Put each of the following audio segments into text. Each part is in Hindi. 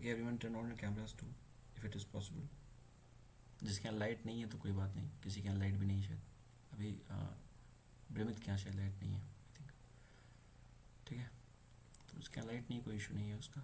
Okay everyone, turn on your cameras to if it is possible. जिसके यहाँ लाइट नहीं है तो कोई बात नहीं, किसी के यहाँ लाइट भी नहीं है शायद अभी। ब्रिमित के यहाँ शायद लाइट नहीं है आई थिंक। ठीक है, तो उसके यहाँ लाइट नहीं, कोई इशू नहीं है उसका।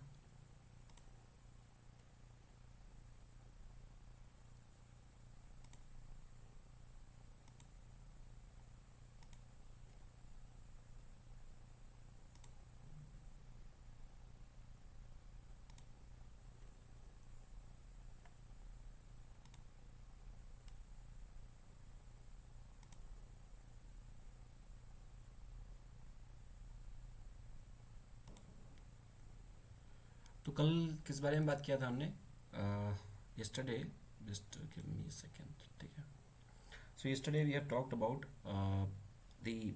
तो कल किस बारे में बात किया था हमने? Yesterday, just give me second. ठीक है, so yesterday we have talked about the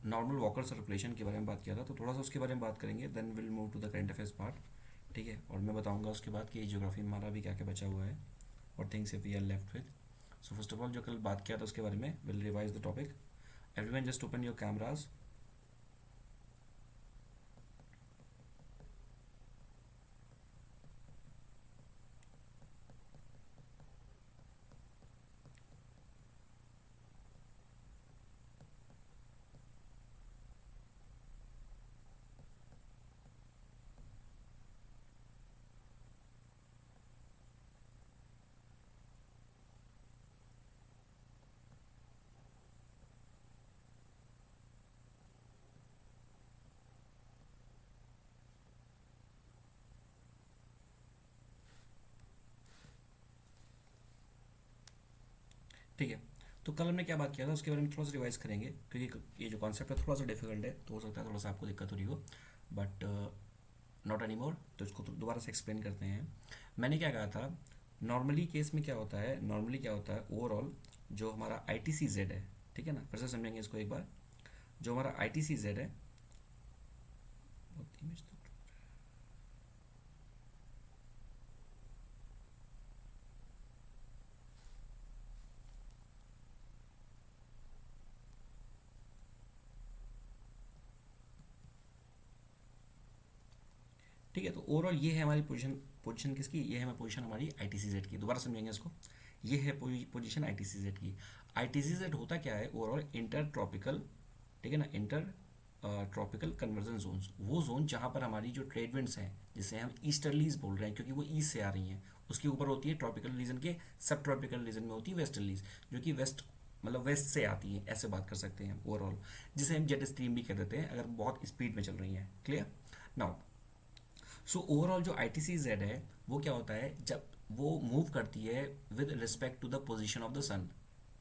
normal Walker circulation के बारे में बात किया था, तो थोड़ा सा उसके बारे में बात करेंगे, then will move to the current affairs part. ठीक है, और मैं बताऊंगा उसके बाद कि ज्योग्राफी में हमारा अभी क्या क्या बचा हुआ है और things we are left with. So first of all जो कल बात किया था उसके बारे में, will revise the topic. Everyone just open your cameras. ठीक है, तो कल हमने क्या बात किया था उसके बारे में थोड़ा सा रिवाइज करेंगे, क्योंकि ये जो कॉन्सेप्ट है थोड़ा सा डिफिकल्ट है, तो हो सकता है थोड़ा सा आपको दिक्कत हो रही हो, बट नॉट एनी मोर। तो इसको तो दोबारा से एक्सप्लेन करते हैं। मैंने क्या कहा था, नॉर्मली केस में क्या होता है, नॉर्मली क्या होता है, ओवरऑल जो हमारा आई टी सी जेड है, ठीक है ना, फिर से समझेंगे इसको एक बार। जो हमारा आई टी सी जेड है, बहुत इमेज तो, ठीक है, तो ओवरऑल ये है हमारी पोजीशन। पोजीशन किसकी? ये है हमारी पोजीशन हमारी आई टी सी जेड की। दोबारा समझेंगे इसको। ये है position I T C Z की। आई टी सी जेड होता क्या है ओवरऑल? इंटर ट्रॉपिकल, ठीक है ना, इंटर ट्रॉपिकल कन्वर्जन जोन्स, वो जोन जहाँ पर हमारी जो ट्रेड विंड्स हैं, जिसे हम ईस्टर्लीज बोल रहे हैं क्योंकि वो ईस्ट से आ रही हैं, उसके ऊपर होती है ट्रॉपिकल रीजन के, सब ट्रॉपिकल रीजन में होती है वेस्टर्लीज, जो कि वेस्ट मतलब वेस्ट से आती है, ऐसे बात कर सकते हैं ओवरऑल, जिसे हम जेट स्ट्रीम भी कह देते हैं अगर बहुत स्पीड में चल रही हैं। क्लियर? नाउ, सो ओवरऑल जो आई टी सी जेड है वो क्या होता है, जब वो मूव करती है with respect to the position of the sun,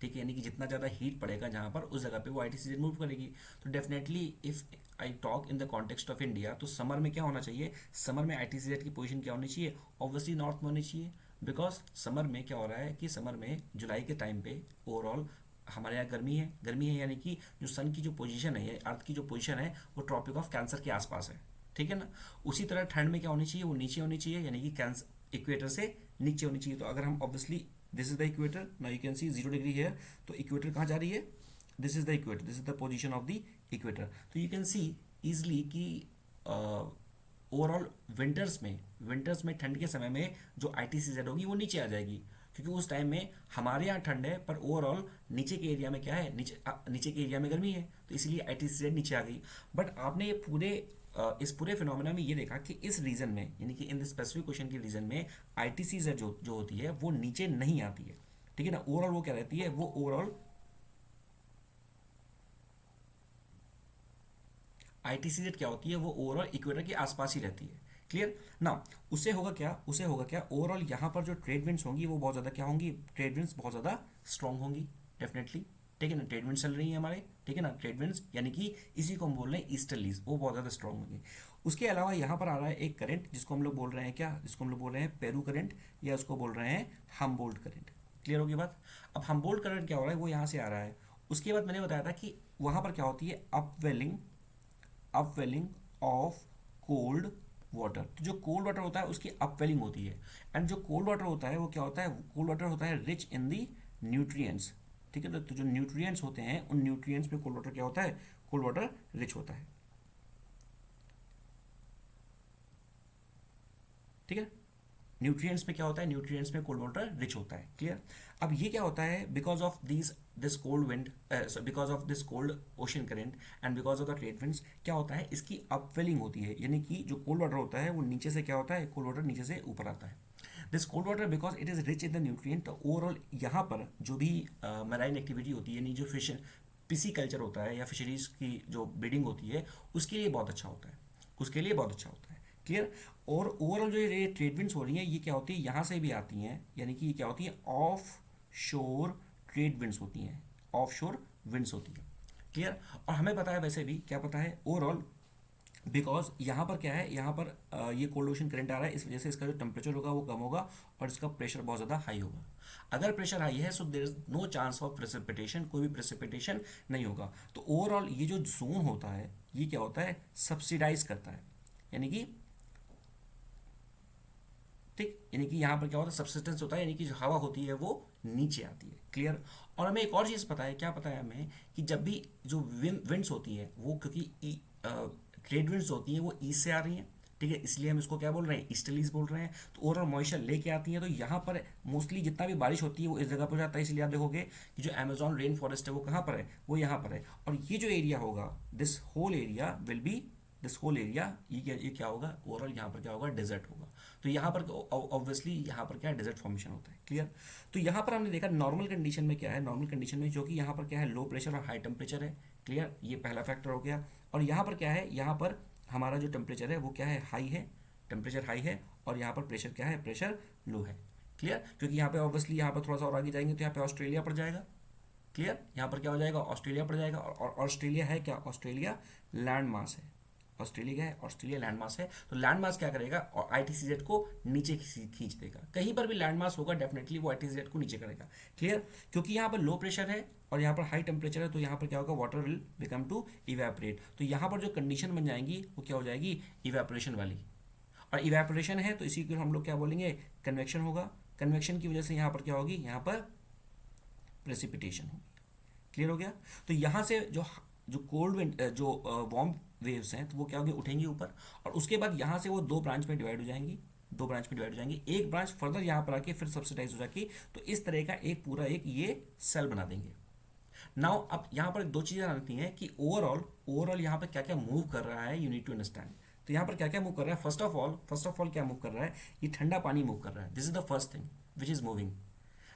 ठीक है, यानी कि जितना ज़्यादा हीट पड़ेगा जहाँ पर, उस जगह पे वो I T C Z move करेगी। तो definitely if I talk in the context of India, तो समर में क्या होना चाहिए, समर में आई टी सी जेड की पोजिशन क्या होनी चाहिए? ऑब्वियसली नॉर्थ में होनी चाहिए, बिकॉज समर में क्या हो रहा है कि समर में जुलाई के टाइम पे ओवरऑल हमारे यहाँ गर्मी है। गर्मी है यानी कि जो सन की जो पोजीशन है, अर्थ की जो पोजीशन है, वो ट्रॉपिक ऑफ कैंसर के आसपास है, ठीक है ना। उसी तरह ठंड में क्या होनी चाहिए, वो नीचे होनी चाहिए, यानी कि कैंसर इक्वेटर से नीचे होनी चाहिए। तो अगर हम obviously, this is the equator, now you can see 0 degree here, तो इक्वेटर कहाँ जा रही है? This is the equator, this is the position of the equator. तो यू कैन सी इजली कि ओवरऑल विंटर्स में ठंड के समय में जो आई टी सी जेड होगी वो नीचे आ जाएगी, क्योंकि उस टाइम में हमारे यहाँ ठंड है पर ओवरऑल नीचे के एरिया में क्या है, नीचे के एरिया में गर्मी है, तो इसीलिए आई टी सी जेड नीचे आ गई। बट आपने ये इस पूरे फिनोमेना में ये देखा कि इस रीजन में, यानी कि इन द स्पेसिफिक क्वेश्चन के रीजन में आई टी सी जेड जो होती है वो नीचे नहीं आती है, ठीक है ना। ओवरऑल वो क्या रहती है, वो overall I T C Z क्या होती है, वो ओवरऑल इक्वेटर के आसपास ही रहती है। क्लियर ना? उससे होगा क्या ओवरऑल यहाँ पर जो ट्रेड विंड्स होंगी वो बहुत ज़्यादा क्या होंगी, ट्रेड विंड्स बहुत ज़्यादा स्ट्रांग होंगी डेफिनेटली, ठीक है ना। ट्रेड विंड्स चल रही है हमारे, ठीक है ना, ट्रेड विंड्स यानी कि इसी को हम बोल रहे हैं ईस्टर्लीज, वो बहुत ज़्यादा स्ट्रांग होंगी। उसके अलावा यहाँ पर आ रहा है एक करंट जिसको हम लोग बोल रहे हैं क्या, जिसको हम लोग बोल रहे हैं पेरू करंट, या उसको बोल रहे हैं हमबोल्ट करंट। क्लियर होगी बात? अब हमबोल्ट करंट क्या हो रहा है, वो यहाँ से आ रहा है। उसके बाद मैंने बताया था कि वहाँ पर क्या होती है, अपवेलिंग ऑफ कोल्ड वाटर। तो जो कोल्ड वाटर होता है उसकी अपवेलिंग होती है, एंड जो कोल्ड वाटर होता है वो क्या होता है, कोल्ड वाटर होता है रिच इन दी न्यूट्रिएंट्स, ठीक है। तो जो न्यूट्रिएंट्स होते हैं उन न्यूट्रिएंट्स में कोल्ड वाटर क्या होता है, कोल्ड वाटर रिच होता है। ठीक है। न्यूट्रिएंट्स में क्या होता है, न्यूट्रिएंट्स में कोल्ड वाटर रिच होता है, क्लियर। अब ये क्या होता है, because of this cold wind, because of this cold ocean current and because of the trade winds, क्या होता है, इसकी अपवेलिंग होती है, यानी कि जो कोल्ड वाटर होता है वो नीचे से क्या होता है, कोल्ड वाटर नीचे से ऊपर आता है। This cold water because it is rich in the nutrient, तो ओवरऑल यहाँ पर जो भी मराइन एक्टिविटी होती है, यानी जो फिश पिसी कल्चर होता है या फिशरीज की जो ब्रीडिंग होती है, उसके लिए बहुत अच्छा होता है, उसके लिए बहुत अच्छा होता है, क्लियर। और ओवरऑल जो ये ट्रेड विंड्स हो रही हैं, ये क्या होती है, यहाँ से भी आती हैं, यानी कि ये क्या होती है, ऑफ शोर ट्रेड विंड्स होती हैं, ऑफ शोर विंड्स होती हैं, क्लियर। और हमें पता है, वैसे भी क्या पता है, ओवरऑल बिकॉज यहाँ पर क्या है, यहाँ पर ये कोल्ड ओशन करंट आ रहा है, इस वजह से इसका जो टेम्परेचर होगा वो कम होगा और इसका प्रेशर बहुत ज़्यादा हाई होगा। अगर प्रेशर हाई है, so there is no chance of precipitation, कोई भी प्रेसिपिटेशन नहीं होगा। तो ओवरऑल ये जो जोन होता है, ये क्या होता है, सब्सिडाइज करता है, यानी कि ठीक, यानी कि यहाँ पर क्या होता है, सब्सिस्टेंस होता है, यानी कि जो हवा होती है वो नीचे आती है, क्लियर। और हमें एक और चीज़ पता है, क्या पता है हमें, कि जब भी जो विंड्स होती है वो, क्योंकि ट्रेड विंड्स होती हैं वो ईस्ट से आ रही हैं, ठीक है, इसलिए हम इसको क्या बोल रहे हैं, ईस्टर्लीज बोल रहे हैं। तो ओवरऑल मॉइस्चर लेके आती हैं, तो यहाँ पर मोस्टली जितना भी बारिश होती है वो इस जगह पर जाता है, इसलिए आप देखोगे कि जो अमेजॉन रेन फॉरेस्ट है वो कहाँ पर है, वो यहाँ पर है। और ये जो एरिया होगा, this whole area will be, this whole area, ये क्या होगा, ओवरऑल यहाँ पर क्या होगा, डेजर्ट होगा। तो यहाँ पर ऑब्वियसली यहाँ पर क्या है, डेजर्ट फॉर्मेशन होता है, क्लियर। तो यहाँ पर हमने देखा नॉर्मल कंडीशन में क्या है, नॉर्मल कंडीशन में जो कि यहाँ पर क्या है, लो प्रेशर और हाई टेम्परेचर है, क्लियर, ये पहला फैक्टर हो गया। और यहाँ पर क्या है, यहाँ पर हमारा जो टेम्परेचर है वो क्या है, हाई है, टेम्परेचर हाई है, और यहाँ पर प्रेशर क्या है, प्रेशर लो है, क्लियर। क्योंकि यहाँ पे ऑब्वियसली यहाँ पर थोड़ा सा और आगे जाएंगे तो यहाँ पे ऑस्ट्रेलिया पड़ जाएगा, क्लियर, यहाँ पर क्या हो जाएगा, ऑस्ट्रेलिया पड़ जाएगा। और ऑस्ट्रेलिया है क्या, ऑस्ट्रेलिया लैंड मास है, ऑस्ट्रेलिया क्या है, ऑस्ट्रेलिया लैंड मास है। तो लैंड मास क्या करेगा, और आईटीसीजेड को नीचे खींच देगा, कहीं पर भी लैंड मास होगा डेफिनेटली वो आईटीसीजेड को नीचे करेगा, क्लियर। क्योंकि यहाँ पर लो प्रेशर है और यहाँ पर हाई टेम्परेचर है, तो यहाँ पर क्या होगा, water will become to evaporate. तो यहाँ पर जो कंडीशन बन जाएंगी वो क्या हो जाएगी, इवेपोरेशन वाली। और इवेपोरेशन है तो इसी को हम लोग क्या बोलेंगे, कन्वेक्शन होगा। कन्वेक्शन की वजह से यहाँ पर क्या होगी, यहाँ पर प्रेसिपिटेशन होगी, क्लियर हो गया। तो यहाँ से जो जो कोल्ड विंड, जो वार्म वेव्स हैं, तो वो क्या होगी, उठेंगी ऊपर, और उसके बाद यहाँ से वो दो ब्रांच में डिवाइड हो जाएंगी, दो ब्रांच में डिवाइड हो जाएंगी, एक ब्रांच फर्दर यहाँ पर आके फिर सब्सिडाइज हो जाएगी। तो इस तरह का एक पूरा एक ये सेल बना देंगे। नाउ अब यहाँ पर दो चीज़ें आती हैं कि ओवरऑल यहाँ पर क्या क्या मूव कर रहा है, यू नीड टू अंडरस्टैंड। तो यहाँ पर क्या क्या मूव कर रहा है, फर्स्ट ऑफ ऑल क्या मूव कर रहा है, ये ठंडा पानी मूव कर रहा है, this is the first thing which is moving.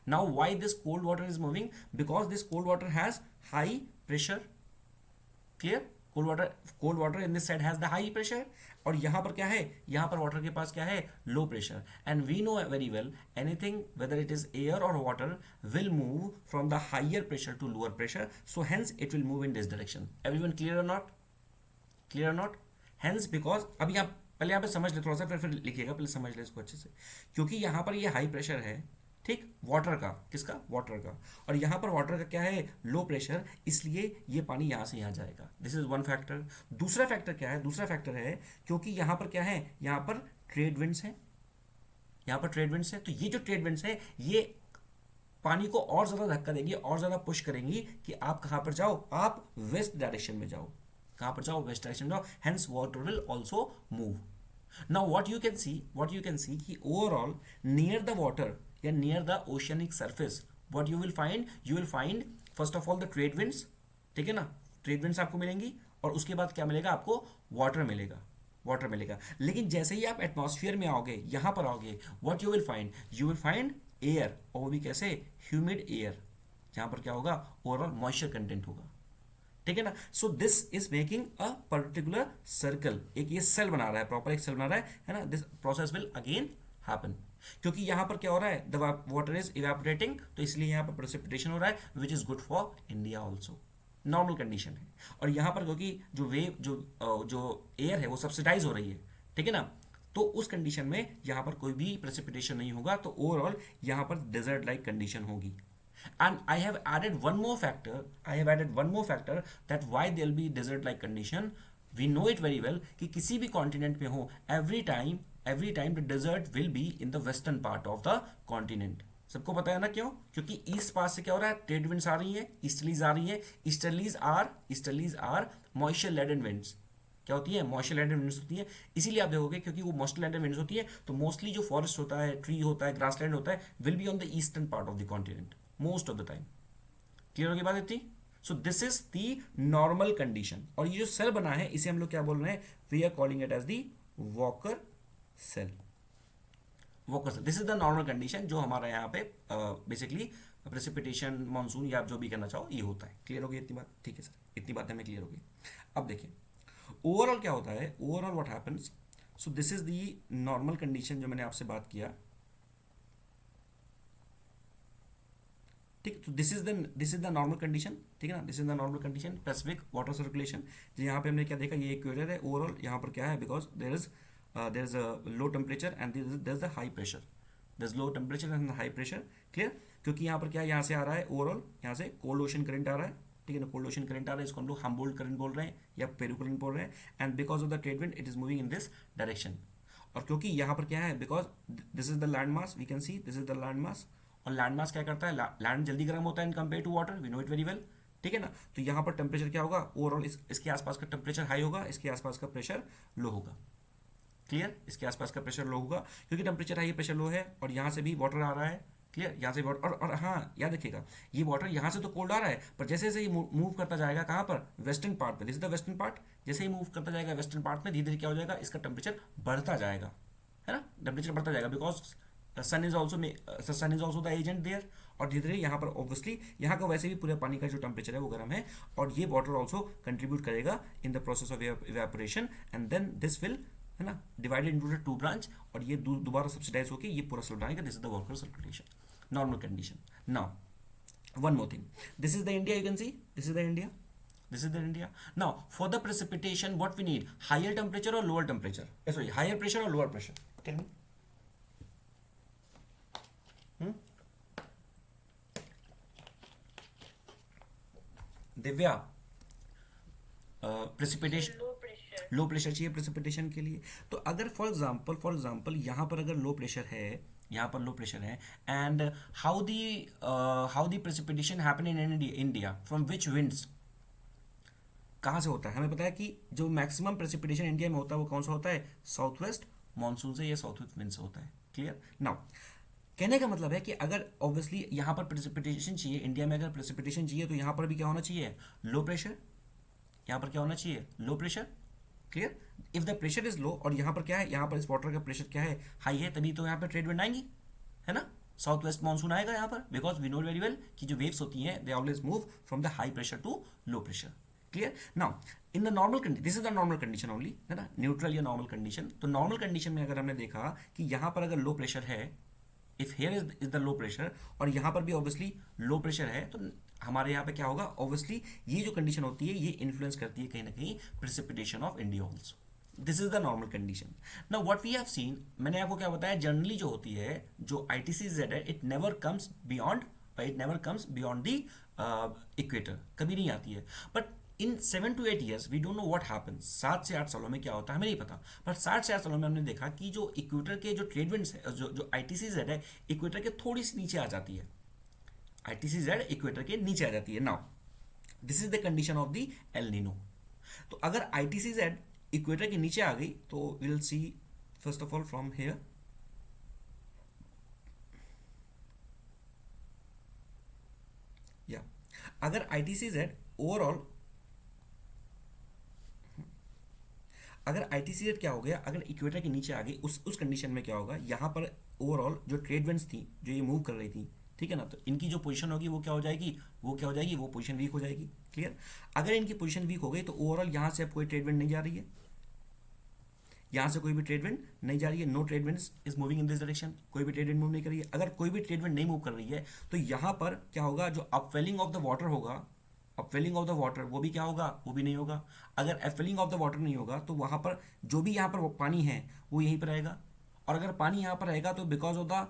Now why this cold water is moving? Because this cold water has high pressure. Clear? Cold water in this side has the high pressure. और यहाँ पर क्या है, यहाँ पर वाटर के पास क्या है, low pressure. And we know very well anything whether it is air or water will move from the higher pressure to lower pressure, so hence it will move in this direction. Everyone clear or not, clear or not. Hence because अभी आप पहले यहाँ पे समझ ले थोड़ा सा, फिर लिखिएगा, पहले समझ ले इसको अच्छे से। क्योंकि यहाँ पर ये हाई प्रेशर है, ठीक, वाटर का, किसका, वाटर का, और यहाँ पर वाटर का क्या है, लो प्रेशर, इसलिए ये पानी यहाँ से यहाँ जाएगा। This is one factor. दूसरा फैक्टर क्या है, दूसरा फैक्टर है क्योंकि यहाँ पर क्या है, यहाँ पर ट्रेड विंड्स हैं, यहाँ पर ट्रेड विंड्स है। तो ये जो ट्रेड विंड्स है ये पानी को और ज़्यादा धक्का देंगी, और ज़्यादा पुश करेंगी कि आप कहाँ पर जाओ, आप वेस्ट डायरेक्शन में जाओ, कहाँ पर जाओ, वेस्ट डायरेक्शन में जाओ। Hence water will also move. Now what you can सी कि ओवरऑल नियर द वाटर या near the oceanic surface what you will find first of all the trade winds, ठीक है ना, ट्रेड विंड्स आपको मिलेंगी, और उसके बाद क्या मिलेगा आपको, वाटर मिलेगा। लेकिन जैसे ही आप एटमॉस्फेयर में आओगे, यहाँ पर आओगे, what you will find air, और वो भी कैसे, ह्यूमिड एयर, जहाँ पर क्या होगा, ओवरऑल मॉइस्चर कंटेंट होगा, ठीक है ना। So this is making a particular circle, एक ये सेल बना रहा है, प्रॉपर एक सेल बना रहा है ना। This process will again happen, क्योंकि यहाँ पर क्या हो रहा है, द वाटर इज इवेपोरेटिंग, तो इसलिए यहाँ पर प्रेसिपिटेशन हो रहा है, विच is good for India also, normal condition है। और यहाँ पर क्योंकि जो वेव जो एयर है वो सब्सिडाइज हो रही है, ठीक है ना, तो उस कंडीशन में यहाँ पर कोई भी प्रेसिपिटेशन नहीं होगा, तो ओवरऑल यहाँ पर डेजर्ट लाइक कंडीशन होगी। And I have added one more factor that why there will be desert like condition. We know it very well कि किसी भी continent में हो, every time the desert will be in the western part of the continent. सबको पता है ना क्यों, क्योंकि ईस्ट पास से क्या हो रहा है, ट्रेड विंड्स आ रही हैं, ईस्टर्लीज आ रही हैं, easterlies are moisture laden winds, क्या होती है, मॉइस्चर लैंड विंड्स होती है। इसीलिए आप देखोगे क्योंकि वो मॉइस्चर लैंड विंड्स होती है तो मोस्टली जो फॉरेस्ट होता है, ट्री होता है, ग्रासलैंड होता है, will be on the eastern part of the continent most of the time. Clear होगी बात इतनी? सो this is the normal condition. और ये जो सेल बना है इसे हम लोग क्या बोल रहे हैं, we are calling it as the Walker cell. Walker cell, this is the normal condition जो हमारा यहाँ पे बेसिकली प्रेसिपिटेशन, मानसून या आप जो भी करना चाहो ये होता है। क्लियर हो गई इतनी बात? ठीक है सर, इतनी बातें हमें क्लियर हो गई। अब देखिए ओवरऑल क्या होता है, overall what happens. So this is the normal condition जो मैंने आपसे बात किया। ठीक, तो this is the normal condition, ठीक है ना, this is the normal condition, Pacific water circulation. जो यहाँ पे हमने क्या देखा, ये इक्वेटर है। ओवरऑल यहाँ पर क्या है, because there is a low temperature and there is the high pressure, there is low temperature and high pressure. Clear? क्योंकि यहाँ पर क्या है, यहाँ से आ रहा है ओवरऑल, यहाँ से कोल्ड ओशन करंट आ रहा है, ठीक है ना, कोल्ड ओशन करंट आ रहा है, इसको हम लोग हम्बोल्ट करंट बोल रहे हैं या पेरू करंट बोल रहे हैं। And because of the trade wind it is moving in this direction. और क्योंकि यहाँ पर क्या है, because this is the land mass, we can see this is the land mass. और लैंड मास क्या करता है, लैंड जल्दी गर्म होता है in compare to water, we know it very well, ठीक है ना। तो यहाँ पर टेम्परेचर क्या होगा, ओवरऑल इसके आसपास का टेम्परेचर हाई होगा, इसके आसपास का प्रेशर लो होगा। क्लियर? इसके आसपास का प्रेशर लो होगा क्योंकि टेम्परेचर हाई, प्रेशर लो है, और यहाँ से भी वाटर आ रहा है। क्लियर? यहाँ से वाटर, और हाँ याद रखिएगा, ये वाटर यहाँ से तो कोल्ड आ रहा है, पर जैसे जैसे ये मूव करता जाएगा कहाँ पर, वेस्टर्न पार्ट पे, this is the western part, जैसे ही मूव करता जाएगा वेस्टर्न पार्ट में, धीरे धीरे क्या हो जाएगा, इसका टेम्परेचर बढ़ता जाएगा, है ना, टेम्परेचर बढ़ता जाएगा, because sun is also the agent there. और धीरे धीरे यहाँ पर ऑब्वियसली यहाँ का वैसे भी पूरे पानी का जो टेम्परेचर है वो गर्म है, और ये वाटर ऑल्सो कंट्रीब्यूट करेगा in the process of evaporation, and then this will, है ना, divided into the two branch, और ये दोबारा सब्सिडाइज होकर ये पूरा सर्कुलेट आएगा। This is the Walker circulation, normal condition. Now one more thing, this is the India, you can see this is the India, this is the India. Now for the precipitation what we need, higher temperature or lower temperature, sorry, higher pressure or lower pressure, tell me. Divya, precipitation, low pressure चाहिए प्रेसिपिटेशन के लिए। तो अगर फॉर एग्जांपल यहाँ पर अगर लो प्रेशर है, यहाँ पर लो प्रेशर है, and how the precipitation happen in India, from which winds, कहाँ से होता है? हमें पता है कि जो मैक्सिमम प्रेसिपिटेशन इंडिया में होता है वो कौन सा होता है, साउथ वेस्ट मानसून से या साउथ वेस्ट विंड से होता है। क्लियर? नाउ कहने का मतलब है कि अगर ऑब्वियसली यहाँ पर प्रेसिपिटेशन चाहिए, इंडिया में अगर प्रेसिपिटेशन चाहिए तो यहाँ पर भी क्या होना चाहिए, लो प्रेशर। यहाँ पर क्या होना चाहिए, लो pressure. Clear? If the pressure is low, और यहाँ पर क्या है, यहाँ पर इस वाटर का प्रेशर क्या है, हाई है, तभी तो यहाँ पर ट्रेड विंड आएंगी, है ना, साउथ वेस्ट मानसून आएगा यहाँ पर, because we know very well कि जो वेव्स होती हैं they always move from the high pressure to low pressure. Clear? Now in the normal condition, this is the normal condition only, है ना, न्यूट्रल या नॉर्मल कंडीशन। तो नॉर्मल कंडीशन में अगर हमने देखा कि यहाँ पर अगर लो प्रेशर है, if here is the low pressure, और यहाँ पर भी ऑब्वियसली लो प्रेशर है, तो हमारे यहाँ पे क्या होगा, ऑब्वियसली ये जो कंडीशन होती है ये इन्फ्लुएंस करती है कहीं ना कहीं precipitation of India also. This is the normal condition. Now what we have seen, मैंने आपको क्या बताया, जनरली जो होती है जो ITCZ है, it never comes beyond the equator, कभी नहीं आती है। But in 7 to 8 years we don't know what happens, 7 से 8 सालों में क्या होता है हमें नहीं पता, पर 7 से 8 सालों में हमने देखा कि जो इक्वेटर के जो ट्रेड विंड्स है, जो ITCZ है, इक्वेटर के थोड़ी सी नीचे आ जाती है, ITCZ इक्वेटर के नीचे आ जाती है। Now this is the condition of the El Nino. तो अगर ITCZ इक्वेटर के नीचे आ गई तो will see first of all from here, या अगर ITCZ ओवरऑल, अगर ITCZ क्या हो गया, अगर इक्वेटर के नीचे आ गई, उस कंडीशन में क्या होगा, यहाँ पर ओवरऑल जो ट्रेड विंड्स थी जो ये मूव कर रही थी, ठीक है ना, तो इनकी जो पोजीशन होगी वो क्या हो जाएगी, वो पोजीशन वीक हो जाएगी। क्लियर? अगर इनकी पोजीशन वीक हो गई तो ओवरऑल यहाँ से अब कोई ट्रेड विंड नहीं जा रही है, यहाँ से कोई भी ट्रेड विंड नहीं जा रही है, no trade wind is moving in this direction, कोई भी ट्रेड विंड मूव नहीं कर रही है। अगर कोई भी ट्रेड विंड नहीं मूव कर रही है तो यहाँ पर क्या होगा, जो अपवेलिंग ऑफ द वाटर होगा, अपवेलिंग ऑफ द वाटर वो भी क्या होगा, वो भी नहीं होगा। अगर अपवेलिंग ऑफ द वाटर नहीं होगा तो वहाँ पर जो भी यहाँ पर पानी है वो यहीं पर रहेगा, और अगर पानी यहाँ पर रहेगा तो because of the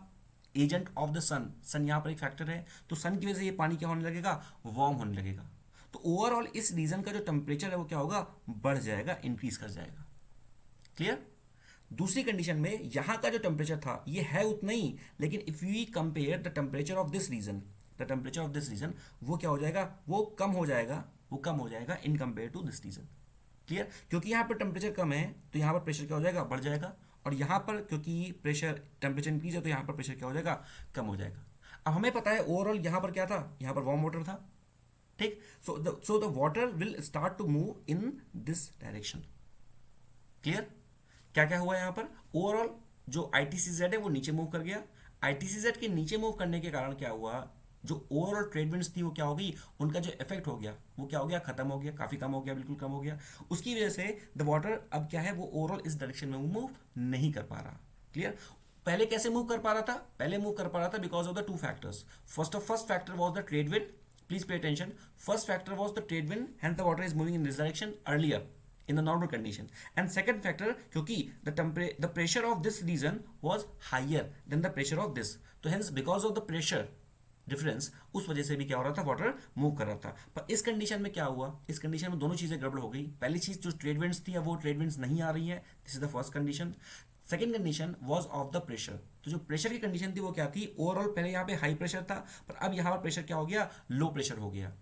agent of the sun यहाँ पर एक फैक्टर है, तो सन की वजह से ये पानी क्या होने लगेगा, वार्म होने लगेगा। तो ओवरऑल इस रीजन का जो टेम्परेचर है वो क्या होगा, बढ़ जाएगा, इंक्रीज कर जाएगा। क्लियर? दूसरी कंडीशन में यहाँ का जो टेम्परेचर था ये है उतना ही, लेकिन if we compare the temperature of this region, the temperature of this region वो क्या हो जाएगा, वो कम हो जाएगा in compare to this region. Clear, क्योंकि यहाँ पर टेम्परेचर कम है तो यहाँ पर प्रेशर क्या हो जाएगा, बढ़ जाएगा, और यहाँ पर क्योंकि प्रेशर टेम्परेचर इंक्रीज है तो यहाँ पर प्रेशर क्या हो जाएगा, कम हो जाएगा। अब हमें पता है ओवरऑल यहाँ पर क्या था, यहाँ पर वार्म वाटर था, ठीक। So the water will start to move in this direction. Clear, क्या क्या हुआ यहाँ पर, ओवरऑल जो ITCZ है वो नीचे मूव कर गया। ITCZ के नीचे मूव करने के कारण क्या हुआ, जो ओवरऑल ट्रेड विंड्स थी वो क्या हो गई, उनका जो इफेक्ट हो गया वो क्या हो गया, खत्म हो गया, काफी कम हो गया, बिल्कुल कम हो गया। उसकी वजह से द वाटर अब क्या है, वो ओवरऑल इस डायरेक्शन में मूव नहीं कर पा रहा। क्लियर, पहले कैसे मूव कर पा रहा था, पहले मूव कर पा रहा था because of the two factors. First factor was the trade wind, please pay attention. First factor was the trade wind, hence the water is moving in this direction earlier in the normal condition. And second factor, क्योंकि the pressure of this region was higher than the pressure of this, तो hence because of the pressure difference उस वजह से भी क्या हो रहा था, वाटर मूव कर रहा था। पर इस कंडीशन में क्या हुआ, इस कंडीशन में दोनों चीजें गड़बड़ हो गई। पहली चीज जो ट्रेड विंड्स थी अब वो ट्रेड विंड्स नहीं आ रही है, this is the first condition. Second condition was of the pressure, तो जो प्रेशर की कंडीशन थी वो क्या थी, ओवरऑल पहले यहाँ पे हाई प्रेशर था पर अब यहाँ पर प्रेशर क्या हो गया, लो प्रेशर हो गया।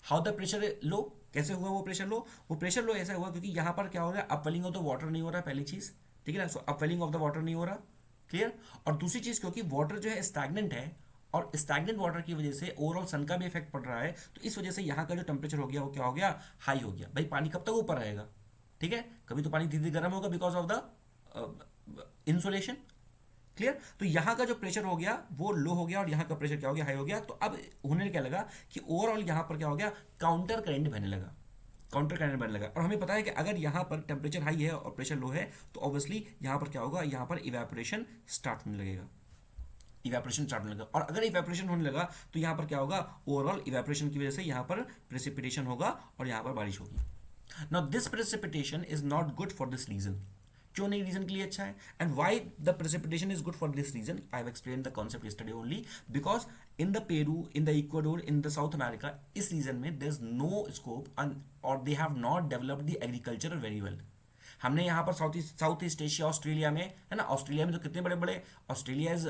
हाउ द प्रेशर लो, कैसे हुआ वो प्रेशर लो, वो प्रेशर लो ऐसा हुआ क्योंकि यहाँ पर क्या हो रहा है, अपवेलिंग ऑफ द वाटर नहीं हो रहा, पहली चीज, ठीक है ना, सो अपवेलिंग ऑफ द वाटर नहीं हो रहा। क्लियर, और दूसरी चीज क्योंकि वाटर जो है स्टैग्नेंट है और स्टैग्नेंट वाटर की वजह से ओवरऑल सन का भी इफेक्ट पड़ रहा है, तो इस वजह से यहाँ का जो टेम्परेचर हो गया वो क्या हो गया, हाई हो गया। भाई पानी कब तक ऊपर आएगा, ठीक है, कभी तो पानी धीरे धीरे गर्म होगा because of the insulation. Clear, तो यहाँ का जो प्रेशर हो गया वो लो हो गया और यहाँ का प्रेशर क्या हो गया, हाई हो गया। तो अब होने क्या लगा कि ओवरऑल यहाँ पर क्या हो गया, काउंटर करंट बहने लगा, काउंटर करंट बनने लगा। और हमें पता है कि अगर यहाँ पर टेम्परेचर हाई है और प्रेशर लो है तो ऑब्वियसली यहाँ पर क्या होगा, यहाँ पर इवेपोरेशन स्टार्ट होने लगेगा, इवेपोरेशन स्टार्ट होने लगा। और अगर इवेपोरेशन होने लगा तो यहाँ पर क्या होगा, ओवरऑल इवेपोरेशन की वजह से यहाँ पर प्रेसिपिटेशन होगा और यहाँ पर बारिश होगी। Now this precipitation is not good for this region, क्यों नहीं, रीजन के लिए अच्छा है। And why the precipitation is good for this region, I have explain the concept yesterday only, because in the Peru, in the Ecuador, in the South America, इस रीजन में देयर इज नो स्कोप और they have not developed the agriculture very well. हमने यहाँ पर साउथ ईस्ट एशिया, ऑस्ट्रेलिया में है ना, ऑस्ट्रेलिया में तो कितने बड़े बड़े, Australia is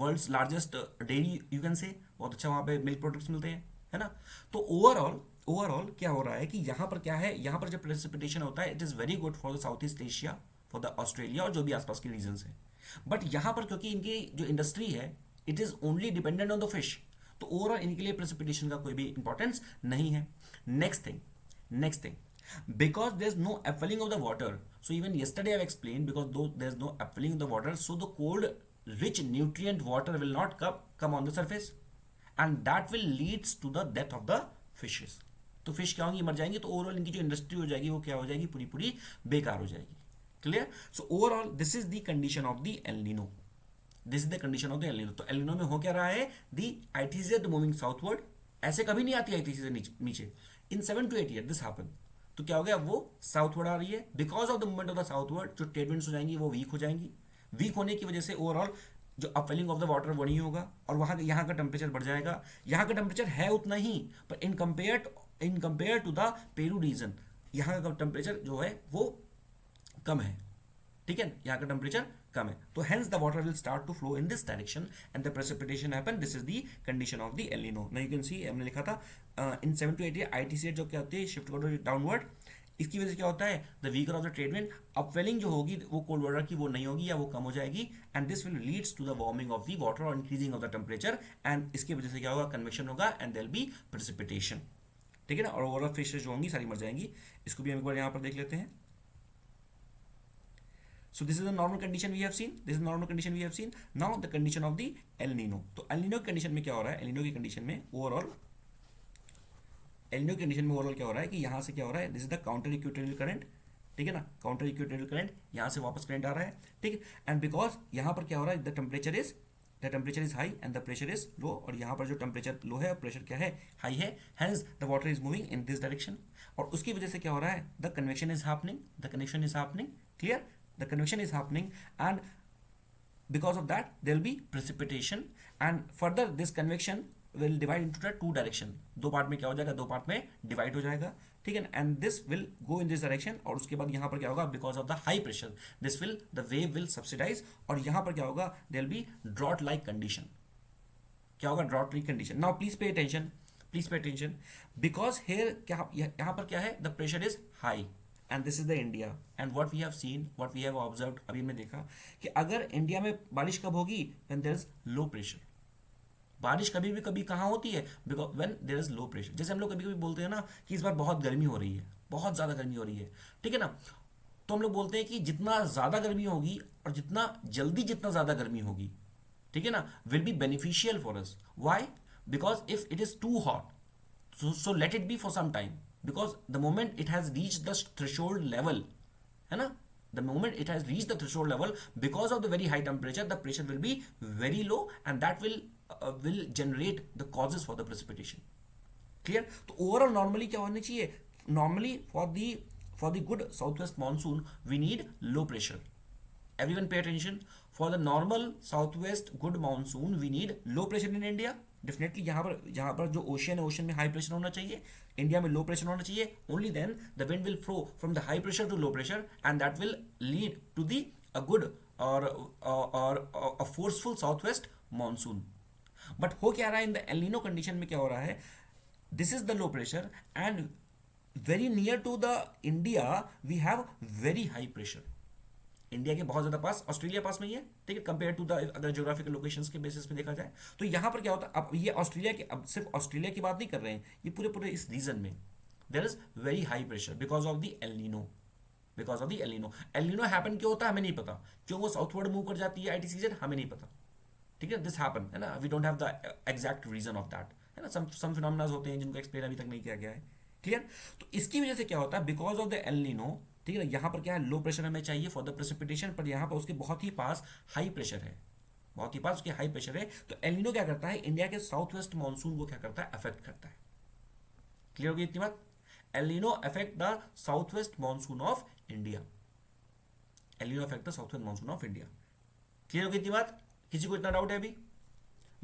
world's largest dairy, you can say, बहुत अच्छा वहाँ पे मिल्क प्रोडक्ट्स मिलते हैं, है ना। तो ओवरऑल क्या हो रहा है कि यहाँ पर क्या है, यहाँ पर जब प्रेसिपिटेशन होता है it is very good for the south east Asia, for the Australia और जो भी आसपास के रीजन है। बट यहाँ पर क्योंकि इनकी जो इंडस्ट्री है it is only dependent on the fish, तो ओवरऑल इनके लिए प्रेसिपिटेशन का कोई भी इंपॉर्टेंस नहीं है। Next thing, because there's no upwelling of the water, so even yesterday I've explained, because though there's no upwelling of the water, so the cold rich nutrient water will not come on the surface, and that will leads to the death of the fishes। तो फिश क्या होंगी, मर जाएंगी, तो ओवरऑल इनकी जो इंडस्ट्री हो जाएगी वो क्या हो जाएगी, पूरी पूरी बेकार हो जाएगी। Clear, so overall this is the condition of the El Nino, this is the condition of the El Nino. तो एल नीनो में हो क्या रहा है, द ITCZ मूविंग साउथवर्ड, ऐसे कभी नहीं आती ITCZ नीचे, इन 7 to 8 ईयर दिस हैपन। तो क्या हो गया, वो साउथवर्ड आ रही है, because of the movement of the southward जो ट्रेड विंड्स हो जाएंगी वो वीक हो जाएंगी, वीक होने की वजह से ओवरऑल जो अपवेलिंग ऑफ द वाटर वो नहीं होगा और वहाँ यहाँ का टेम्परेचर बढ़ जाएगा। यहाँ का टेम्परेचर है उतना ही, पर in compare to the Peru region यहाँ का टेम्परेचर जो है वो कम है, ठीक है, यहाँ का टेम्परेचर कम है। तो hence the water will start to flow in this direction and the precipitation happen, this is the condition of the El Nino. Now you can see, हमने लिखा था इन 7 to 8 ईयर ITCZ जो क्या होती है, शिफ्ट डाउनवर्ड। इसकी वजह से क्या होता है, the weaker of the trade wind, upwelling जो होगी वो कोल्ड वाटर की वो नहीं होगी या वो कम हो जाएगी, and this will leads to the warming of the water और increasing of the temperature, and इसकी वजह से क्या होगा, कन्वेक्शन होगा एंड देयर बी प्रेसिपिटेशन, ठीक है ना। और ओवरऑल फिशेज जो होंगी सारी मर जाएंगी। इसको भी हम एक बार यहाँ पर देख लेते हैं। So this is the normal condition we have seen. This is the normal condition we have seen. Now the condition of the El Nino. तो El Nino की कंडीशन में क्या हो रहा है, El Nino की कंडीशन में ओवरऑल क्या हो रहा है कि यहाँ से क्या हो रहा है, this is the counter equatorial current, ठीक है ना, काउंटर इक्वेटोरियल करंट यहाँ से वापस करंट आ रहा है, ठीक। एंड बिकॉज यहाँ पर क्या हो रहा है, the temperature is high and the pressure is low, और यहाँ पर जो टेम्परेचर लो है और प्रेशर क्या है, हाई है, hence the water is moving in this direction. और उसकी वजह से क्या हो रहा है, the convection is happening, clear, the convection is happening, and because of that there will be precipitation, and further this convection will divide into the two direction, दो पार्ट में क्या हो जाएगा, दो पार्ट में डिवाइड हो जाएगा, ठीक है ना, and this will go in this direction. और उसके बाद यहाँ पर क्या होगा, because of the high pressure this will the wave will subsidise, और यहाँ पर क्या होगा, there will be drought like condition, क्या होगा, drought like condition. Now please pay attention, because here क्या यहाँ पर क्या है, the pressure is high and this is the India, and what we have scene, what we have observed, अभी हमने देखा कि अगर इंडिया में बारिश कब होगी, when there is low pressure. बारिश कभी भी कभी कहाँ होती है, because when there is low pressure. जैसे हम लोग कभी कभी बोलते हैं ना कि इस बार बहुत गर्मी हो रही है, बहुत ज़्यादा गर्मी हो रही है, ठीक है ना, तो हम लोग बोलते हैं कि जितना ज़्यादा गर्मी होगी और जितना जल्दी जितना ज़्यादा गर्मी होगी, ठीक है ना, will be beneficial for us. Why? Because if it is too hot, so let it be for some time, because the moment it has reached the threshold level, है ना, the moment it has reached the threshold level, because of the very high temperature, the pressure will be very low, and that will generate the causes for the precipitation. Clear? तो ओवरऑल नॉर्मली क्या होना चाहिए, normally for the good south west monsoon we need low pressure. Everyone pay attention. For the normal southwest good monsoon, we need low pressure in India. Definitely यहाँ पर जो ओशन है, ओशन में हाई प्रेशर होना चाहिए, इंडिया में लो प्रेशर होना चाहिए। Only then the wind will flow from the high pressure to low pressure, and that will lead to the a good और a forceful south west monsoon. But हो क्या रहा है in the El Nino condition में, क्या हो रहा है, this is the low pressure and very near to the India we have very high pressure. India के बहुत ज़्यादा पास, ऑस्ट्रेलिया पास में ही है, ठीक है, compare to the other geographical locations के बेसिस पे देखा जाए तो यहाँ पर क्या होता है, अब ये ऑस्ट्रेलिया के, अब सिर्फ ऑस्ट्रेलिया की बात नहीं कर रहे हैं, ये पूरे पूरे इस रीजन में there is very high pressure because of the El Nino. Because of the El Nino, El Nino happen क्यों होता है हमें नहीं पता, क्यों वो साउथवर्ड मूव कर जाती है आईटीसीजेड, हमें नहीं पता, ठीक है, दिस हैपन, है ना, we don't have the exact reason of that, है ना, सम फिनोमेना होते हैं जिनको एक्सप्लेन अभी तक नहीं किया गया है। क्लियर? तो इसकी वजह से क्या होता है, because of the El Nino, ठीक है ना, यहाँ पर क्या है, लो प्रेशर हमें चाहिए फॉर द प्रेसिपिटेशन, पर यहाँ पर उसके बहुत ही पास हाई प्रेशर है, बहुत ही पास उसके हाई प्रेशर है। तो एल नीनो क्या करता है, इंडिया के साउथ वेस्ट मानसून को क्या करता है, अफेक्ट करता है। क्लियर होगी इतनी बात? El Nino affect the south west monsoon of India, El Nino affect the south west monsoon of India. Clear होगी इतनी बात? किसी को इतना डाउट है अभी?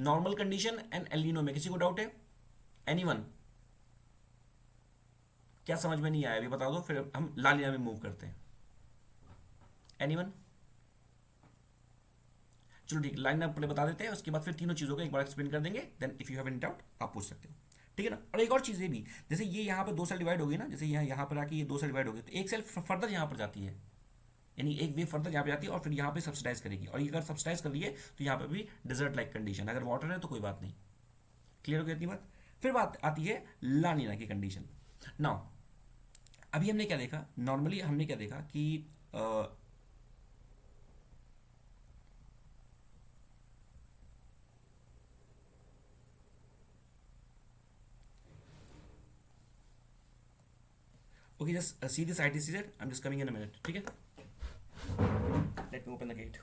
Normal condition and El Nino में किसी को डाउट है? एनीवन? क्या समझ में नहीं आया अभी बता दो, फिर हम ला लिया में मूव करते हैं। एनीवन? चलो ठीक, लाइन अप पहले बता देते हैं, उसके बाद फिर तीनों चीज़ों को एक बार एक्सप्लेन कर देंगे, then if you have any doubt आप पूछ सकते हो, ठीक है ना। और एक और चीज़ ये भी, जैसे ये यहाँ पर दो सेल डिवाइड हो गई ना, जैसे यहाँ पर आके ये दो सेल डिवाइड हो गई, तो एक सेल फर्दर यहाँ पर जाती है, यानी एक वेव फर्दर यहाँ पे जाती है और फिर यहाँ पे सब्सिडाइज करेगी, और ये अगर सब्सिडाइज कर लिए तो यहाँ पे भी डिजर्ट लाइक कंडीशन, अगर वाटर है तो कोई बात नहीं। क्लियर हो गई इतनी बात? फिर बात आती है लानीना की कंडीशन। नाउ अभी हमने क्या देखा, नॉर्मली हमने क्या देखा कि okay, just see this ITC set, I am just coming in a minute, ठीक है, let me open the gate.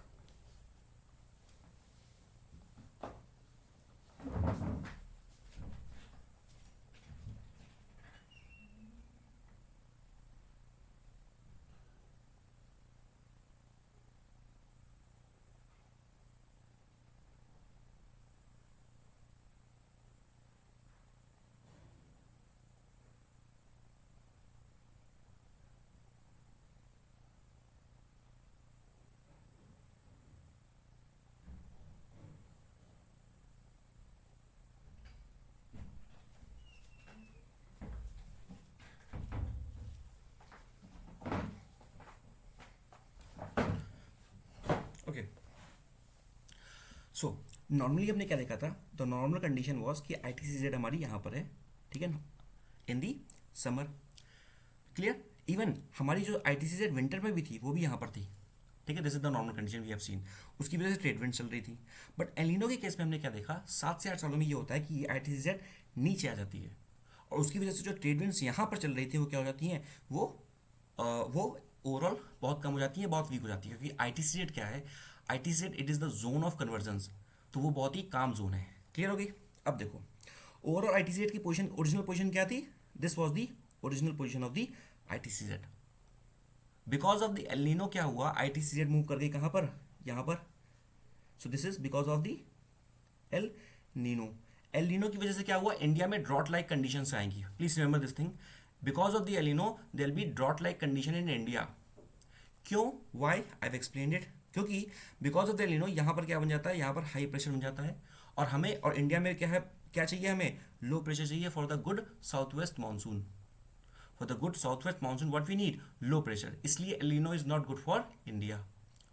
Okay, so normally हमने क्या देखा था, द नॉर्मल कंडीशन वॉज कि आईटीसीजेड हमारी यहाँ पर है, ठीक है ना, in the summer. Clear? Even हमारी जो आईटीसीजेड विंटर में भी थी वो भी यहाँ पर थी, ठीक है, this is the normal condition we have seen. उसकी वजह से ट्रेड विंड चल रही थी। बट एलिनो के केस में हमने क्या देखा, 7 से 8 सालों में ये होता है कि ये आईटीसीजेड नीचे आ जाती है, और उसकी वजह से जो ट्रेड विंड्स यहाँ पर चल रही थी वो क्या हो जाती हैं, वो ओवरऑल बहुत कम हो जाती है, बहुत वीक हो जाती है, क्योंकि आईटीसीजेड क्या है, ITCZ it is the zone of convergence, तो वो बहुत ही काम जोन है। क्लियर हो गई? अब देखो ओवरऑल आईटीसीजेड की पोजीशन, ओरिजिनल पोजीशन क्या थी, this was the original position of the ITCZ. Because of the El Nino क्या हुआ, आईटीसीजेड मूव कर गई कहाँ पर, यहाँ पर। So this is because of the El Nino. El Nino की वजह से क्या हुआ, इंडिया में ड्रॉट लाइक कंडीशंस आएंगी। Please remember this thing, because of the El Nino there will be drought like condition in India. क्यों? Why? I have explained it. क्योंकि because of the El Nino यहाँ पर क्या बन जाता है, यहाँ पर हाई प्रेशर बन जाता है, और हमें, और इंडिया में क्या है, क्या चाहिए हमें, लो प्रेशर चाहिए for the good south west monsoon. For the good south west monsoon what we need low pressure, इसलिए El Nino is not good for India.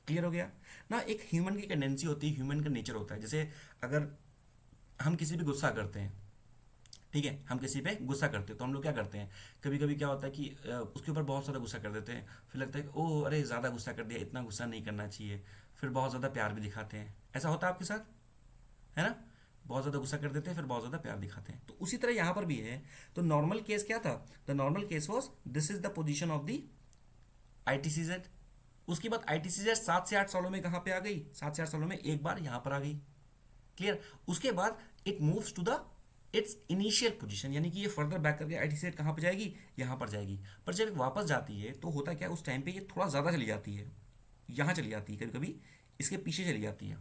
Clear हो गया ना। एक ह्यूमन की टेंडेंसी होती है, ह्यूमन का नेचर होता है, जैसे अगर हम किसी पे गुस्सा करते हैं, ठीक है, हम किसी पे गुस्सा करते हैं तो हम लोग क्या करते हैं, कभी कभी क्या होता है कि उसके ऊपर बहुत ज़्यादा गुस्सा कर देते हैं, फिर लगता है कि ओह अरे ज़्यादा गुस्सा कर दिया, इतना गुस्सा नहीं करना चाहिए, फिर बहुत ज़्यादा प्यार भी दिखाते हैं। ऐसा होता है आपके साथ, है ना? बहुत ज़्यादा गुस्सा कर देते हैं, फिर बहुत ज़्यादा प्यार दिखाते हैं। तो उसी तरह यहाँ पर भी है। तो नॉर्मल केस क्या था? The normal case was this is the position of the I T C Z. उसके बाद आई टी सी जेड 7 से 8 सालों में कहाँ पे आ गई? 7 से 8 सालों में एक बार यहाँ पर आ गई। क्लियर? उसके बाद it moves to the its initial position, यानी कि ये फर्दर बैक करके आई टी सी कहाँ पर जाएगी? यहाँ पर जाएगी। पर जब ये वापस जाती है तो होता क्या है, उस टाइम पे ये थोड़ा ज़्यादा चली जाती है, यहाँ चली जाती है, कभी कभी इसके पीछे चली जाती है।